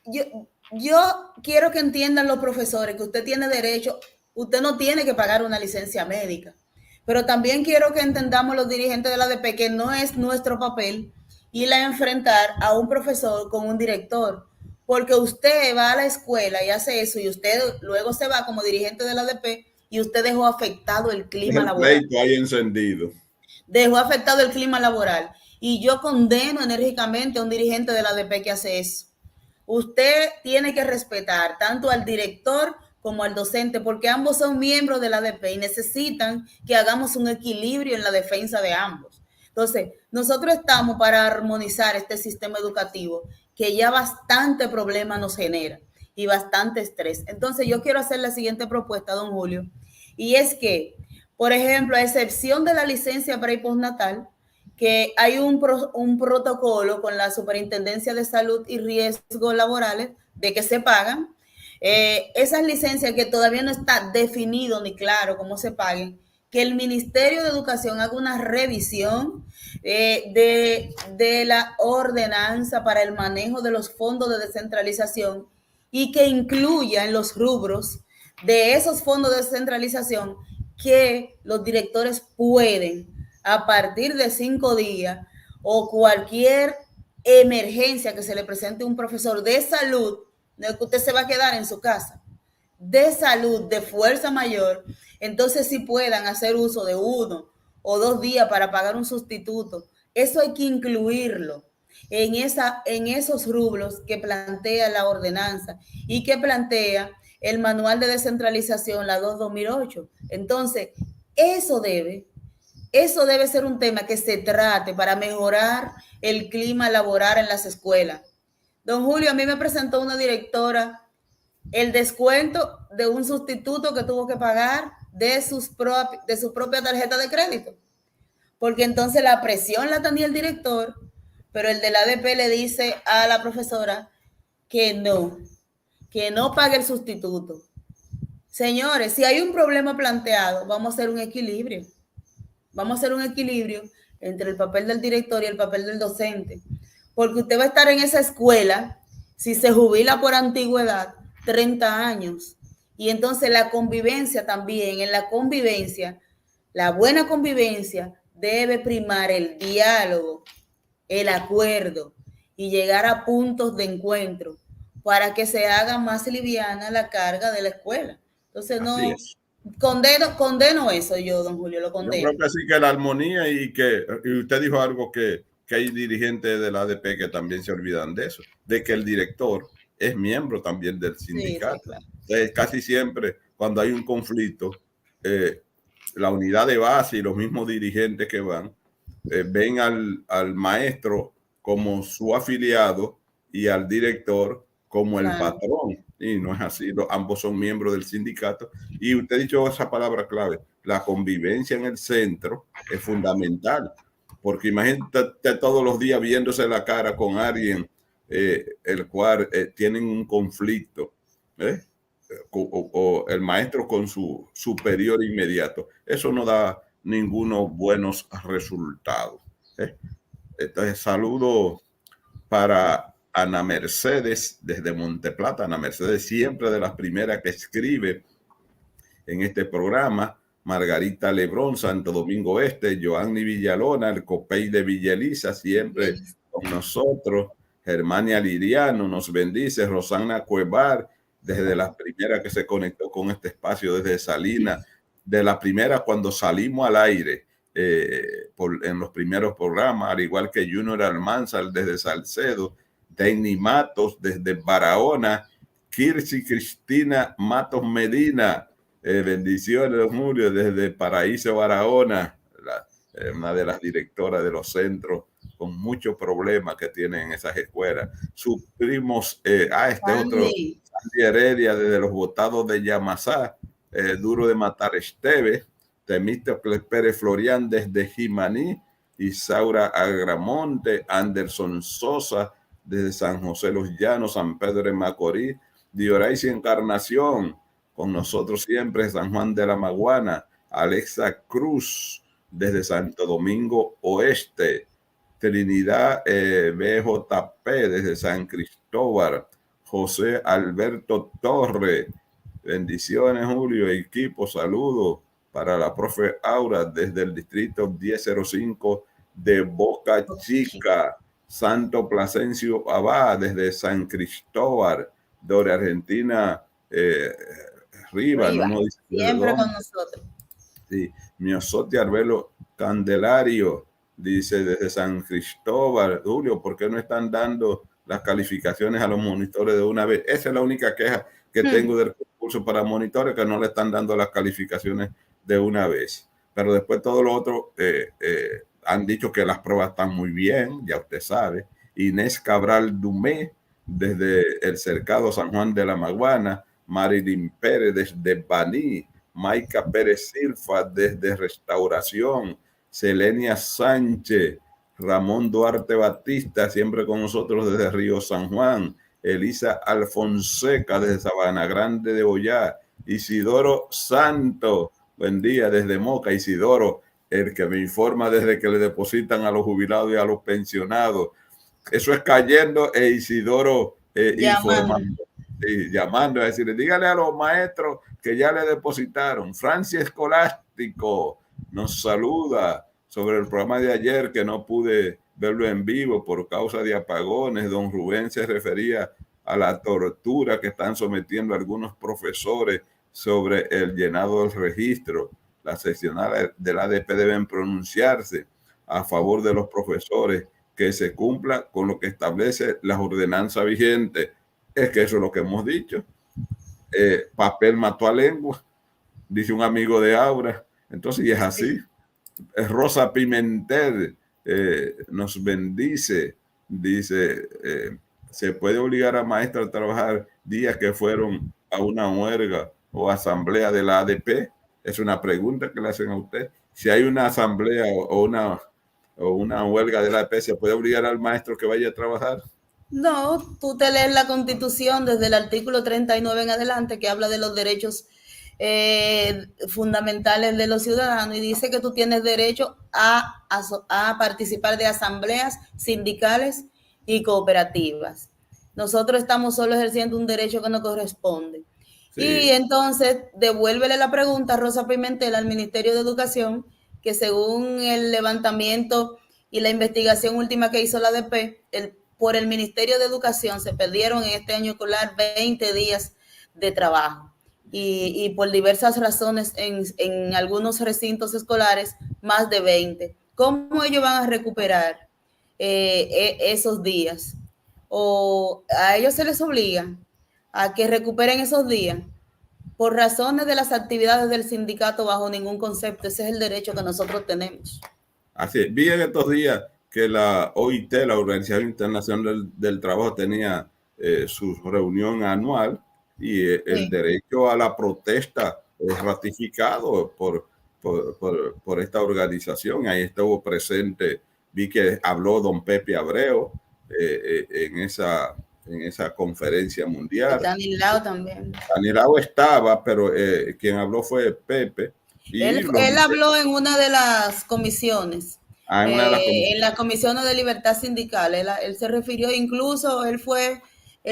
yo quiero que entiendan los profesores que usted tiene derecho, usted no tiene que pagar una licencia médica, pero también quiero que entendamos los dirigentes de la ADP que no es nuestro papel ir a enfrentar a un profesor con un director, porque usted va a la escuela y hace eso y usted luego se va como dirigente de la ADP y usted dejó afectado el clima laboral. Ahí encendido. Dejó afectado el clima laboral y yo condeno enérgicamente a un dirigente de la ADP que hace eso. Usted tiene que respetar tanto al director como al docente, porque ambos son miembros de la ADP y necesitan que hagamos un equilibrio en la defensa de ambos. Entonces, nosotros estamos para armonizar este sistema educativo que ya bastante problema nos genera y bastante estrés. Entonces, yo quiero hacer la siguiente propuesta, don Julio, y es que, por ejemplo, a excepción de la licencia pre y postnatal, que hay un protocolo con la Superintendencia de Salud y Riesgos Laborales de que se pagan. Esas licencias que todavía no está definido ni claro cómo se paguen, que el Ministerio de Educación haga una revisión de la ordenanza para el manejo de los fondos de descentralización y que incluya en los rubros de esos fondos de descentralización que los directores pueden, a partir de 5 días o cualquier emergencia que se le presente a un profesor de salud, no es que usted se va a quedar en su casa, de salud, de fuerza mayor, entonces sí puedan hacer uso de 1 o 2 días para pagar un sustituto. Eso hay que incluirlo en esos rubros que plantea la ordenanza y que plantea el manual de descentralización, la 2/2008. Entonces, eso debe ser un tema que se trate para mejorar el clima laboral en las escuelas. Don Julio, a mí me presentó una directora el descuento de un sustituto que tuvo que pagar de su propia tarjeta de crédito. Porque entonces la presión la tenía el director, pero el de la ADP le dice a la profesora que no pague el sustituto. Señores, si hay un problema planteado, vamos a hacer un equilibrio. Vamos a hacer un equilibrio entre el papel del director y el papel del docente. Porque usted va a estar en esa escuela, si se jubila por antigüedad, 30 años. Y entonces la convivencia también, en la convivencia, la buena convivencia debe primar el diálogo, el acuerdo y llegar a puntos de encuentro para que se haga más liviana la carga de la escuela. Entonces no... Condeno eso yo, don Julio, lo condeno. Yo creo que sí, que la armonía y usted dijo algo que hay dirigentes de la ADP que también se olvidan de eso, de que el director es miembro también del sindicato. Sí, claro. Entonces, casi siempre cuando hay un conflicto, la unidad de base y los mismos dirigentes que van ven al maestro como su afiliado y al director como el patrón. Y no es así, ambos son miembros del sindicato. Y usted ha dicho esa palabra clave, la convivencia en el centro es fundamental, porque imagínate todos los días viéndose la cara con alguien el cual tienen un conflicto, o el maestro con su superior inmediato. Eso no da ningunos buenos resultados. Entonces, saludo para Ana Mercedes desde Monteplata. Ana Mercedes siempre de las primeras que escribe en este programa. Margarita Lebrón, Santo Domingo Este. Joanny Villalona, el Copey de Villa Elisa, siempre con nosotros. Germania Liriano nos bendice, Rosana Cuevar, desde la primera que se conectó con este espacio, desde Salinas, de la primera cuando salimos al aire en los primeros programas, al igual que Junior Almanzar desde Salcedo, Denny Matos desde Barahona, Kirsi Cristina Matos Medina, bendiciones, don Julio, desde Paraíso Barahona, una de las directoras de los centros con muchos problemas que tienen esas escuelas. Suprimos otro, Sandy Heredia, desde los Botados de Yamasá, Duro de Matar Esteves, Temístocles Pérez Florián desde Jimaní, Isaura Agramonte, Anderson Sosa desde San José Los Llanos, San Pedro de Macorís, Diorais Encarnación, con nosotros siempre, San Juan de la Maguana, Alexa Cruz desde Santo Domingo Oeste, Trinidad BJP desde San Cristóbal, José Alberto Torre, bendiciones Julio, equipo, saludos para la profe Aura desde el distrito 1005 de Boca Chica, Santo Placencio Abad desde San Cristóbal, de Argentina Riva, no dice siempre con nosotros. Sí, Miosotti Arbelo Candelario dice desde San Cristóbal, Julio, ¿por qué no están dando las calificaciones a los monitores de una vez? Esa es la única queja que tengo del concurso para monitores, que no le están dando las calificaciones de una vez. Pero después todo lo otro han dicho que las pruebas están muy bien, ya usted sabe. Inés Cabral Dumé desde el Cercado San Juan de la Maguana, Marilyn Pérez desde Baní, Maica Pérez Silfa desde Restauración, Selenia Sánchez, Ramón Duarte Batista, siempre con nosotros desde Río San Juan, Elisa Alfonseca desde Sabana Grande de Boyá, Isidoro Santo, buen día desde Moca, Isidoro, el que me informa desde que le depositan a los jubilados y a los pensionados. Eso es cayendo Isidoro informando. Sí, llamando a decirle, dígale a los maestros que ya le depositaron. Francia Escolástico nos saluda sobre el programa de ayer que no pude verlo en vivo por causa de apagones. Don Rubén se refería a la tortura que están sometiendo algunos profesores sobre el llenado del registro. Las seccionales del ADP deben pronunciarse a favor de los profesores, que se cumpla con lo que establece las ordenanzas vigentes. Es que eso es lo que hemos dicho. Papel mató a lengua, dice un amigo de Aura. Entonces, y es así. Rosa Pimentel nos bendice, dice, ¿se puede obligar a maestros a trabajar días que fueron a una huelga o asamblea de la ADP? Es una pregunta que le hacen a usted. Si hay una asamblea o una huelga de la ADP, ¿se puede obligar al maestro que vaya a trabajar? No, tú te lees la Constitución desde el artículo 39 en adelante, que habla de los derechos fundamentales de los ciudadanos, y dice que tú tienes derecho a participar de asambleas sindicales y cooperativas. Nosotros estamos solo ejerciendo un derecho que nos corresponde. Sí. Y entonces devuélvele la pregunta a Rosa Pimentel al Ministerio de Educación, que según el levantamiento y la investigación última que hizo la ADP, por el Ministerio de Educación se perdieron en este año escolar 20 días de trabajo. Y por diversas razones en algunos recintos escolares, más de 20. ¿Cómo ellos van a recuperar esos días? ¿O a ellos se les obliga a que recuperen esos días? Por razones de las actividades del sindicato, bajo ningún concepto. Ese es el derecho que nosotros tenemos. Así es. Vi en estos días que la OIT, la Organización Internacional del Trabajo, tenía su reunión anual, y el derecho a la protesta es ratificado por esta organización. Ahí estuvo presente, vi que habló don Pepe Abreu en esa conferencia mundial. Danilao también. Danilao estaba, pero quien habló fue Pepe. Y él habló en una de las comisiones. En la comisión de libertad sindical. Él se refirió, incluso él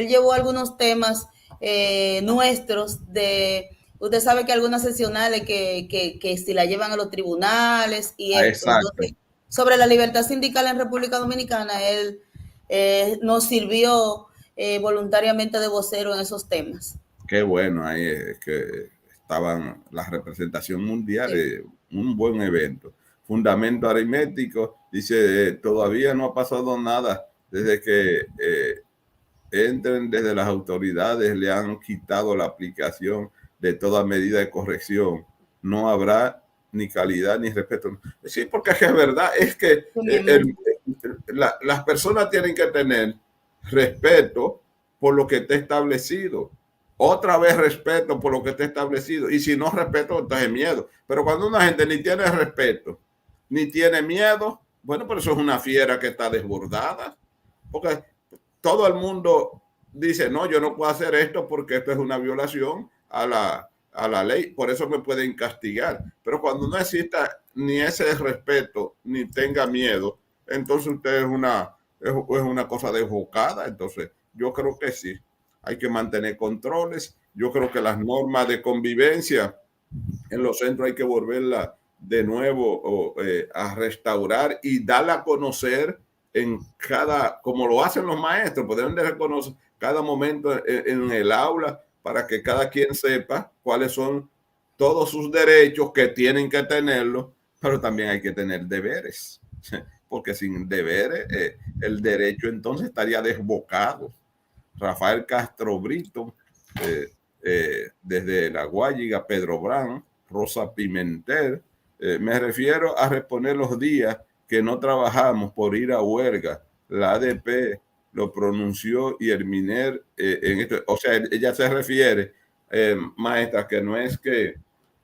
llevó algunos temas nuestros usted sabe que algunas seccionales que si la llevan a los tribunales y entonces, sobre la libertad sindical en República Dominicana, él nos sirvió voluntariamente de vocero en esos temas. Qué bueno, ahí es que estaban la representación mundial, Sí. Un buen evento. Fundamento aritmético, dice, todavía no ha pasado nada desde que entren desde las autoridades, le han quitado la aplicación de toda medida de corrección. No habrá ni calidad ni respeto. Sí, porque es verdad, es que las personas tienen que tener respeto por lo que está establecido. Otra vez respeto por lo que está establecido. Y si no respeto, entonces miedo. Pero cuando una gente ni tiene respeto, ni tiene miedo, bueno, pero eso es una fiera que está desbordada. Porque todo el mundo dice, no, yo no puedo hacer esto porque esto es una violación a la ley, por eso me pueden castigar. Pero cuando no exista ni ese respeto, ni tenga miedo, entonces usted es una cosa desbocada. Entonces, yo creo que sí, hay que mantener controles. Yo creo que las normas de convivencia en los centros hay que volverlas de nuevo a restaurar y darla a conocer en como lo hacen los maestros, pues deben de reconocer cada momento en el aula para que cada quien sepa cuáles son todos sus derechos, que tienen que tenerlos, pero también hay que tener deberes, porque sin deberes el derecho entonces estaría desbocado. Rafael Castro Brito, desde La Guayiga, Pedro Brán, Rosa Pimentel. Me refiero a reponer los días que no trabajamos por ir a huelga. La ADP lo pronunció y el MINER en esto, o sea, ella se refiere, maestra, que no es que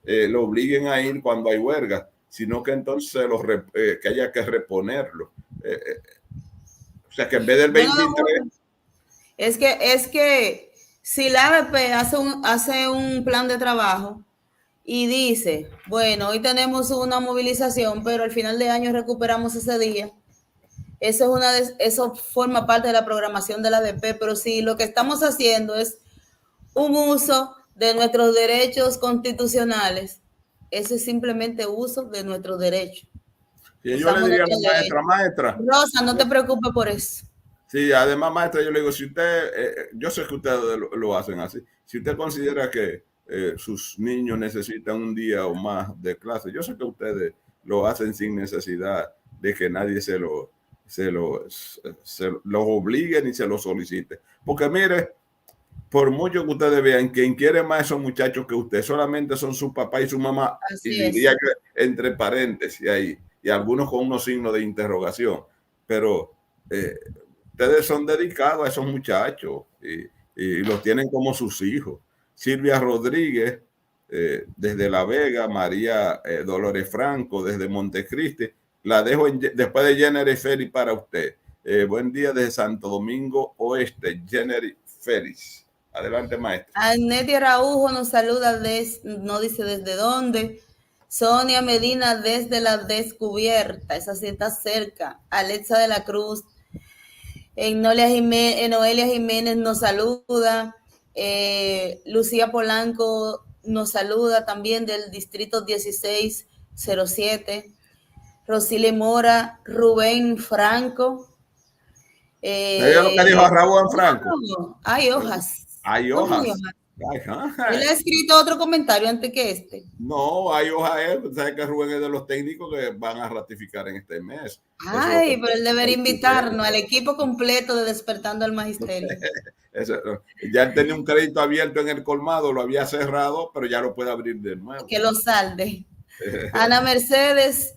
lo obliguen a ir cuando hay huelga, sino que entonces que haya que reponerlo. O sea, que en vez del 23... Es que si la ABP hace un plan de trabajo y dice, bueno, hoy tenemos una movilización, pero al final de año recuperamos ese día, eso forma parte de la programación de la ABP, pero si lo que estamos haciendo es un uso de nuestros derechos constitucionales, eso es simplemente uso de nuestros derechos. Y yo le diría a la maestra, Rosa, no te preocupes por eso. Sí, además, maestra, yo le digo, si usted, yo sé que ustedes lo hacen así, si usted considera que sus niños necesitan un día o más de clase, yo sé que ustedes lo hacen sin necesidad de que nadie se los obligue ni se lo solicite. Porque mire, por mucho que ustedes vean, quien quiere más esos muchachos que usted, solamente son su papá y su mamá, Así y diría que entre paréntesis ahí, y algunos con unos signos de interrogación, pero ustedes son dedicados a esos muchachos y los tienen como sus hijos. Silvia Rodríguez, desde La Vega, María Dolores Franco, desde Montecristi, la dejo después de Jenny Félix para usted. Buen día desde Santo Domingo Oeste, Jenny Félix. Adelante, maestra. Anetti Araujo nos saluda, no dice desde dónde. Sonia Medina desde La Descubierta, esa sí está cerca. Alexa de la Cruz, Noelia Jiménez nos saluda. Lucía Polanco nos saluda también del distrito 1607. Rosile Mora, Rubén Franco. ¿Sabía lo que dijo Raúl Franco? Hay hojas. Hay hojas. Él ha escrito otro comentario antes que este. No, hay hojas. ¿Sabes que Rubén es de los técnicos que van a ratificar en este mes? Ay, pero él debería invitarnos al equipo completo de Despertando al Magisterio. Ya él tenía un crédito abierto en el colmado, lo había cerrado, pero ya lo puede abrir de nuevo. Que lo salde. Ana Mercedes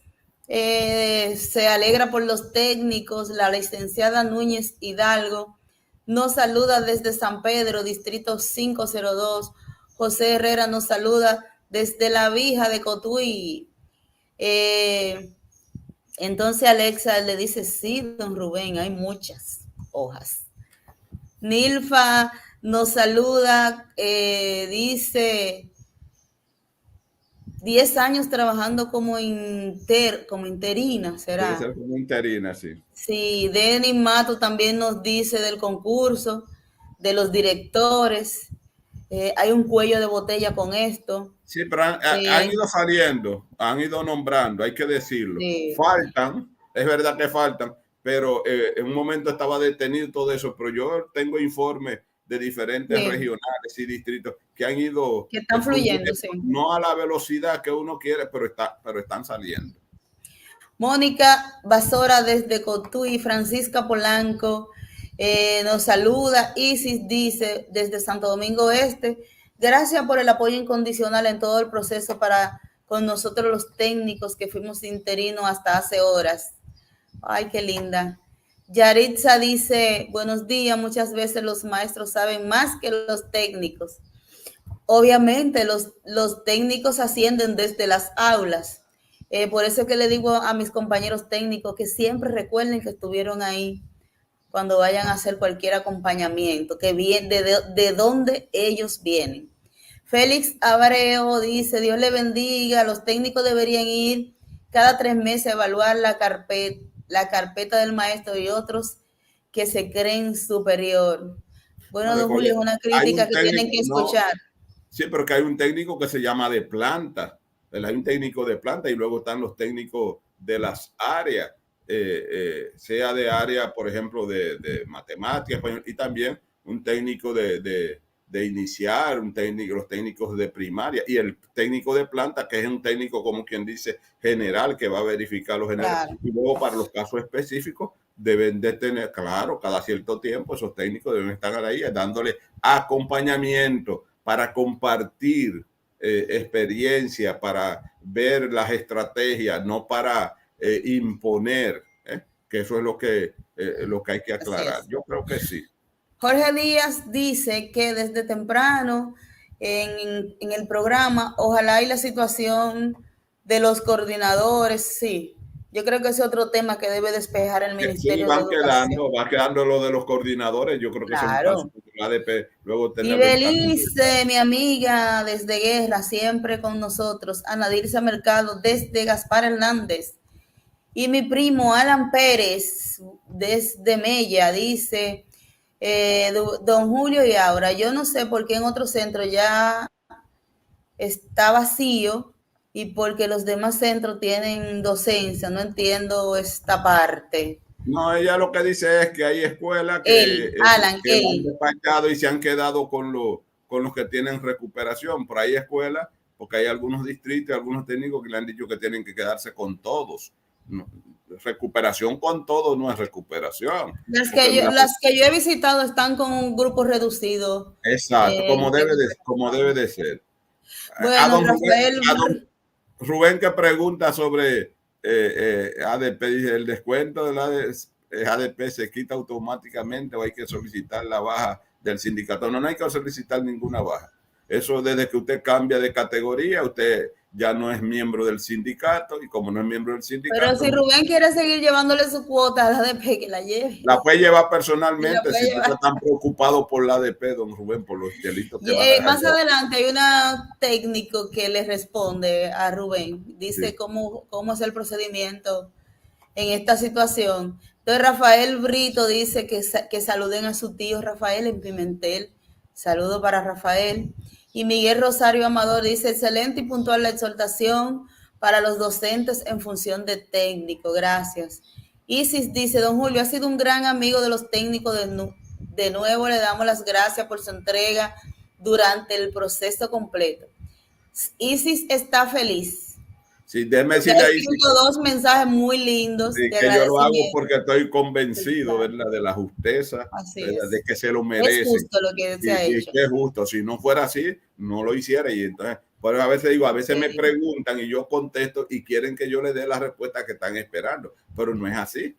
se alegra por los técnicos. La licenciada Núñez Hidalgo nos saluda desde San Pedro, distrito 502. José Herrera nos saluda desde La Vija de Cotuí. Entonces Alexa le dice, sí, don Rubén, hay muchas hojas. Nilfa nos saluda, dice, 10 años trabajando como interina, ¿será? Debe ser como interina, sí. Sí, Denis Mato también nos dice del concurso, de los directores. Hay un cuello de botella con esto. Sí, pero han ido saliendo, han ido nombrando, hay que decirlo. Sí. Faltan, es verdad que faltan, pero en un momento estaba detenido todo eso, pero yo tengo informes de diferentes regionales y distritos que han ido, que están fluyendo, sí. no a la velocidad que uno quiere, pero están saliendo. Mónica Basora desde Cotuí, Francisca Polanco nos saluda. Isis dice desde Santo Domingo Este, gracias por el apoyo incondicional en todo el proceso para con nosotros los técnicos que fuimos interinos hasta hace horas. Ay, qué linda. Yaritza dice, buenos días, muchas veces los maestros saben más que los técnicos. Obviamente los técnicos ascienden desde las aulas. Por eso es que le digo a mis compañeros técnicos que siempre recuerden que estuvieron ahí cuando vayan a hacer cualquier acompañamiento, que viene de dónde ellos vienen. Félix Abreu dice, Dios le bendiga, los técnicos deberían ir cada 3 meses a evaluar la carpeta del maestro y otros que se creen superior. Bueno, don Julio, es una crítica que tienen que escuchar. Sí, pero que hay un técnico que se llama de planta. Hay un técnico de planta y luego están los técnicos de las áreas, sea de área, por ejemplo, de matemáticas, y también un técnico de iniciar, los técnicos de primaria y el técnico de planta, que es un técnico, como quien dice, general, que va a verificar los generales. Claro. Y luego para los casos específicos deben de tener, claro, cada cierto tiempo esos técnicos deben estar ahí dándole acompañamiento para compartir experiencia, para ver las estrategias, no para imponer, que eso es lo que hay que aclarar. Yo creo que sí. Jorge Díaz dice que desde temprano en el programa, ojalá y la situación de los coordinadores, sí. Yo creo que ese es otro tema que debe despejar el Ministerio de Educación. Va quedando lo de los coordinadores. Yo creo que claro. Son ADP. Luego y Belice, mi amiga desde Guerra, siempre con nosotros. Ana Dirce Mercado desde Gaspar Hernández. Y mi primo Alan Pérez desde Mella dice, don Julio y Aura, yo no sé por qué en otro centro ya está vacío y porque los demás centros tienen docencia. No entiendo esta parte. No, ella lo que dice es que hay escuelas que han despachado y se han quedado con los que tienen recuperación. Pero hay escuelas, porque hay algunos distritos y algunos técnicos que le han dicho que tienen que quedarse con todos. No, recuperación con todos no es recuperación. Las que yo he visitado están con un grupo reducido. Exacto, como debe de ser. Bueno, Rafael. Rubén que pregunta sobre ADP, dice, ¿el descuento de la ADP se quita automáticamente o hay que solicitar la baja del sindicato? No hay que solicitar ninguna baja. Eso desde que usted cambia de categoría, usted ya no es miembro del sindicato y como no es miembro del sindicato... Pero si Rubén quiere seguir llevándole su cuota a la ADP, que la lleve. La puede llevar personalmente si no está tan preocupado por la ADP, don Rubén, por los delitos que más adelante hay un técnico que le responde a Rubén. Dice sí. cómo es el procedimiento en esta situación. Entonces Rafael Brito dice que saluden a su tío Rafael en Pimentel. Saludo para Rafael. Y Miguel Rosario Amador dice, excelente y puntual la exhortación para los docentes en función de técnico. Gracias. Isis dice, don Julio, ha sido un gran amigo de los técnicos. De nuevo le damos las gracias por su entrega durante el proceso completo. Isis está feliz. Sí, déjeme decirle ahí. Dos mensajes muy lindos. Sí, que yo lo hago porque estoy convencido, ¿verdad? De la justeza, de que se lo merece. Es justo lo que se ha hecho. Y que es justo. Si no fuera así, no lo hiciera. Y entonces, por a veces digo, a veces me preguntan y yo contesto y quieren que yo les dé la respuesta que están esperando, pero no es así.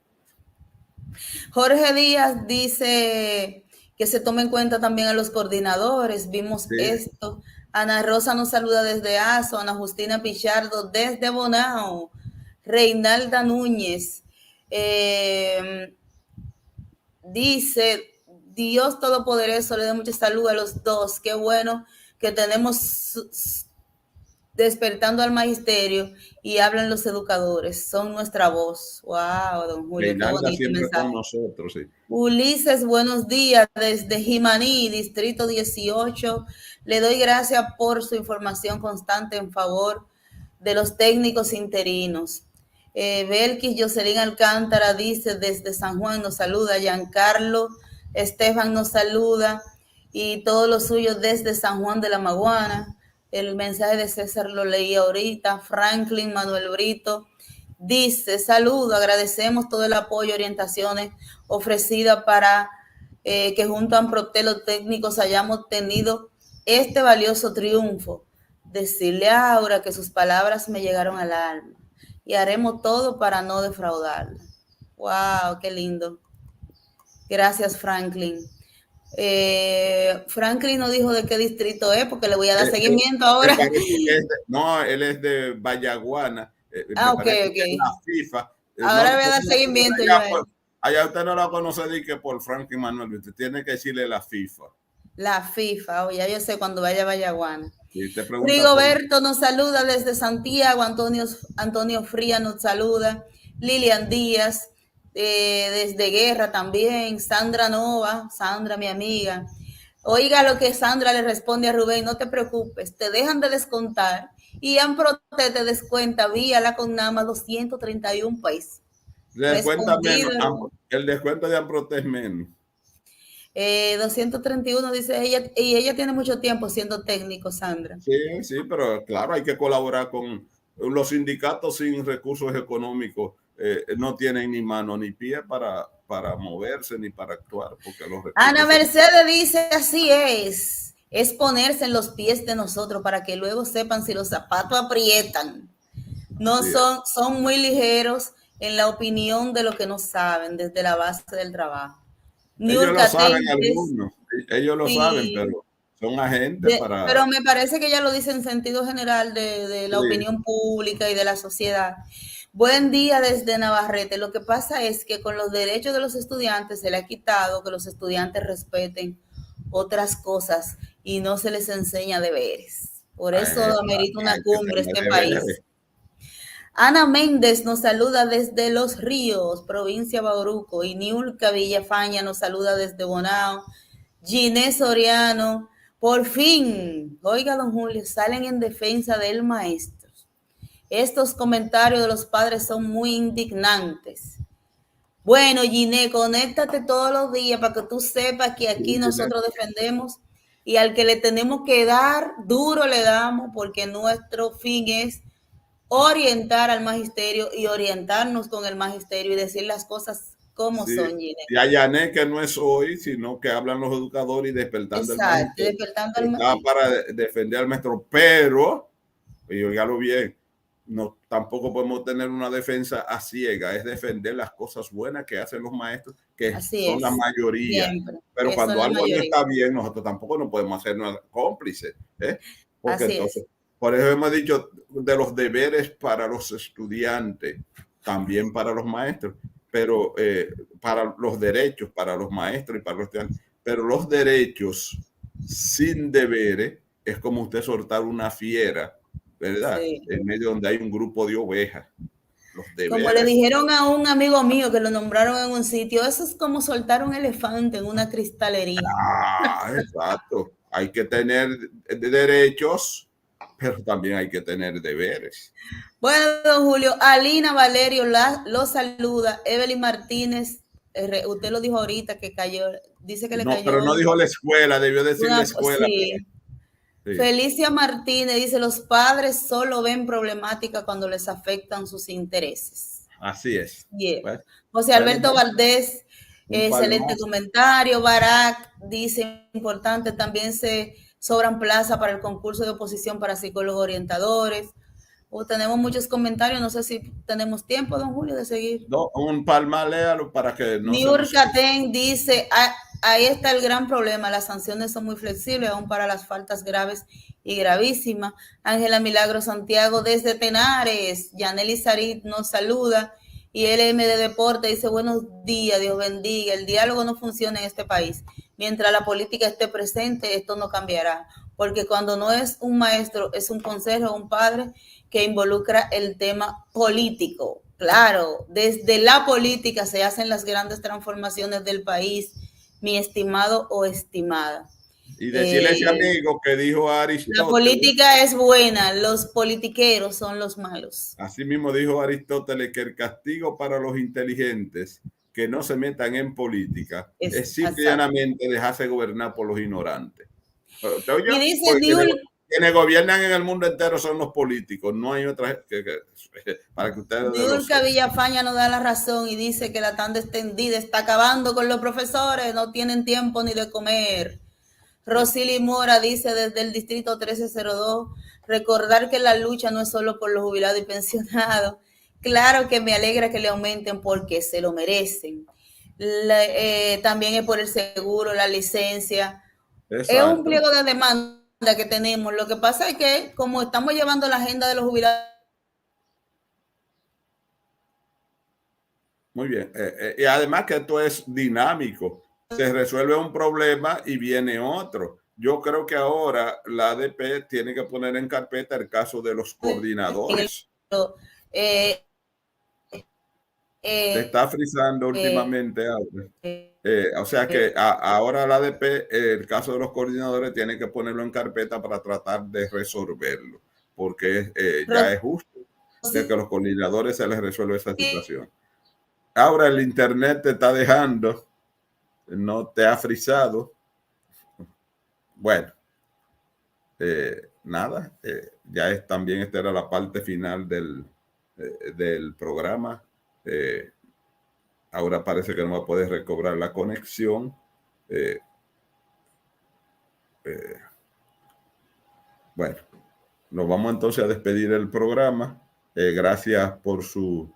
Jorge Díaz dice que se tome en cuenta también a los coordinadores. Vimos esto. Ana Rosa nos saluda desde Azo, Ana Justina Pichardo desde Bonao, Reinalda Núñez dice, Dios Todopoderoso le dé mucha salud a los dos, qué bueno que tenemos despertando al magisterio y hablan los educadores, son nuestra voz. Wow, don Julio, Reinalda qué bonito siempre mensaje. Con nosotros, sí. Ulises, buenos días desde Jimaní, distrito 18. Le doy gracias por su información constante en favor de los técnicos interinos. Belkis Jocelyn Alcántara dice desde San Juan nos saluda. Giancarlo Estefan nos saluda. Y todos los suyos desde San Juan de la Maguana. El mensaje de César lo leí ahorita. Franklin Manuel Brito dice, saludo, agradecemos todo el apoyo y orientaciones ofrecidas para que junto a Amprotel los técnicos hayamos tenido este valioso triunfo. Decirle a Aura que sus palabras me llegaron al alma y haremos todo para no defraudarla. ¡Wow! ¡Qué lindo! Gracias, Franklin. Franklin no dijo de qué distrito es, porque le voy a dar seguimiento ahora. No, él es de Vallaguana. Ok. La FIFA. Ahora voy a dar seguimiento. Allá usted no la conoce de que por Franklin Manuel, usted tiene que decirle la FIFA. La FIFA, ya yo sé cuando vaya a Vallaguana. Rigoberto nos saluda desde Santiago, Antonio Fría nos saluda, Lilian Díaz, desde Guerra también, Sandra Nova, Sandra mi amiga. Oiga lo que Sandra le responde a Rubén, no te preocupes, te dejan de descontar y Amprotel te descuenta vía la CONAMA 231 pesos. El descuento de Amprotel es menos. 231 dice ella, y ella tiene mucho tiempo siendo técnico, Sandra. Sí, pero claro, hay que colaborar con los sindicatos sin recursos económicos. No tienen ni mano ni pie para moverse ni para actuar. Porque Ana Mercedes dice, así es ponerse en los pies de nosotros para que luego sepan si los zapatos aprietan. No son muy ligeros en la opinión de lo que no saben desde la base del trabajo. Ellos lo saben algunos, ellos lo saben, pero son agentes para... Pero me parece que ella lo dice en sentido general de la opinión pública y de la sociedad. Buen día desde Navarrete. Lo que pasa es que con los derechos de los estudiantes se le ha quitado que los estudiantes respeten otras cosas y no se les enseña deberes. Por eso amerita una cumbre este país. Ana Méndez nos saluda desde Los Ríos, provincia Bauruco, y Niulca Villafaña nos saluda desde Bonao. Ginés Soriano, por fin, oiga don Julio, salen en defensa del maestro. Estos comentarios de los padres son muy indignantes. Bueno, Ginés, conéctate todos los días para que tú sepas que aquí nosotros defendemos y al que le tenemos que dar, duro le damos, porque nuestro fin es orientar al magisterio y orientarnos con el magisterio y decir las cosas como son, Ginés. Y a Yané, que no es hoy, sino que hablan los educadores y despertando el maestro. Despertando el maestro. Para defender al maestro, pero, y oígalo bien, no, tampoco podemos tener una defensa a ciega, es defender las cosas buenas que hacen los maestros, que son la mayoría. Siempre. Pero cuando algo no está bien, nosotros tampoco no podemos hacernos cómplices. Porque entonces... Por eso hemos dicho de los deberes para los estudiantes, también para los maestros, pero para los derechos, para los maestros y para los estudiantes. Pero los derechos sin deberes es como usted soltar una fiera, ¿verdad? Sí. En medio donde hay un grupo de ovejas. Los deberes. Como le dijeron a un amigo mío que lo nombraron en un sitio, eso es como soltar un elefante en una cristalería. Exacto. Hay que tener derechos, pero también hay que tener deberes. Bueno, don Julio, Alina Valerio lo saluda, Evelyn Martínez, usted lo dijo ahorita que cayó, dice que le cayó. No, pero no dijo la escuela, debió decir la escuela. Sí. Sí. Felicia Martínez dice, los padres solo ven problemática cuando les afectan sus intereses. Así es. Yeah. Pues, José Alberto Valdés, excelente comentario. Barak dice, importante, también se sobran plazas para el concurso de oposición para psicólogos orientadores. Tenemos muchos comentarios, no sé si tenemos tiempo, don Julio, de seguir. No, un palmaléalo para que no. Niurcaten dice, ahí está el gran problema, las sanciones son muy flexibles, aún para las faltas graves y gravísimas. Ángela Milagro Santiago desde Tenares, Yaneli Sarit nos saluda, y LM de Deporte dice, buenos días, Dios bendiga, el diálogo no funciona en este país. Mientras la política esté presente, esto no cambiará, porque cuando no es un maestro, es un consejero, un padre que involucra el tema político. Claro, desde la política se hacen las grandes transformaciones del país, mi estimado o estimada. Y decirle a ese amigo que dijo La Aristóteles. política es buena, los politiqueros son los malos. Así mismo dijo Aristóteles que el castigo para los inteligentes que no se metan en política es simplemente dejarse gobernar por los ignorantes. Y dice quienes gobiernan en el mundo entero son los políticos, no hay otra para que ustedes Diurka Villafaña nos da la razón y dice que la tanda extendida está acabando con los profesores, no tienen tiempo ni de comer. Rosily Mora dice desde el distrito 1302, recordar que la lucha no es solo por los jubilados y pensionados. Claro que me alegra que le aumenten porque se lo merecen. También es por el seguro, la licencia. Exacto. Es un pliego de demanda que tenemos. Lo que pasa es que como estamos llevando la agenda de los jubilados. Muy bien. Y además que esto es dinámico. Se resuelve un problema y viene otro. Yo creo que ahora la ADP tiene que poner en carpeta el caso de los coordinadores. Se está frizando últimamente. O sea que ahora la ADP, el caso de los coordinadores, tiene que ponerlo en carpeta para tratar de resolverlo, porque ya es justo de que los coordinadores se les resuelva esa situación. Ahora el internet te está dejando, no te ha frizado. Bueno, nada, ya también esta era la parte final del programa. Ahora parece que no va a poder recobrar la conexión. Bueno, nos vamos entonces a despedir del programa. Gracias por su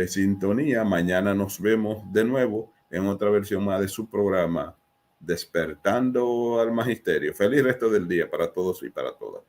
sintonía. Mañana nos vemos de nuevo en otra versión más de su programa Despertando al Magisterio. Feliz resto del día para todos y para todas.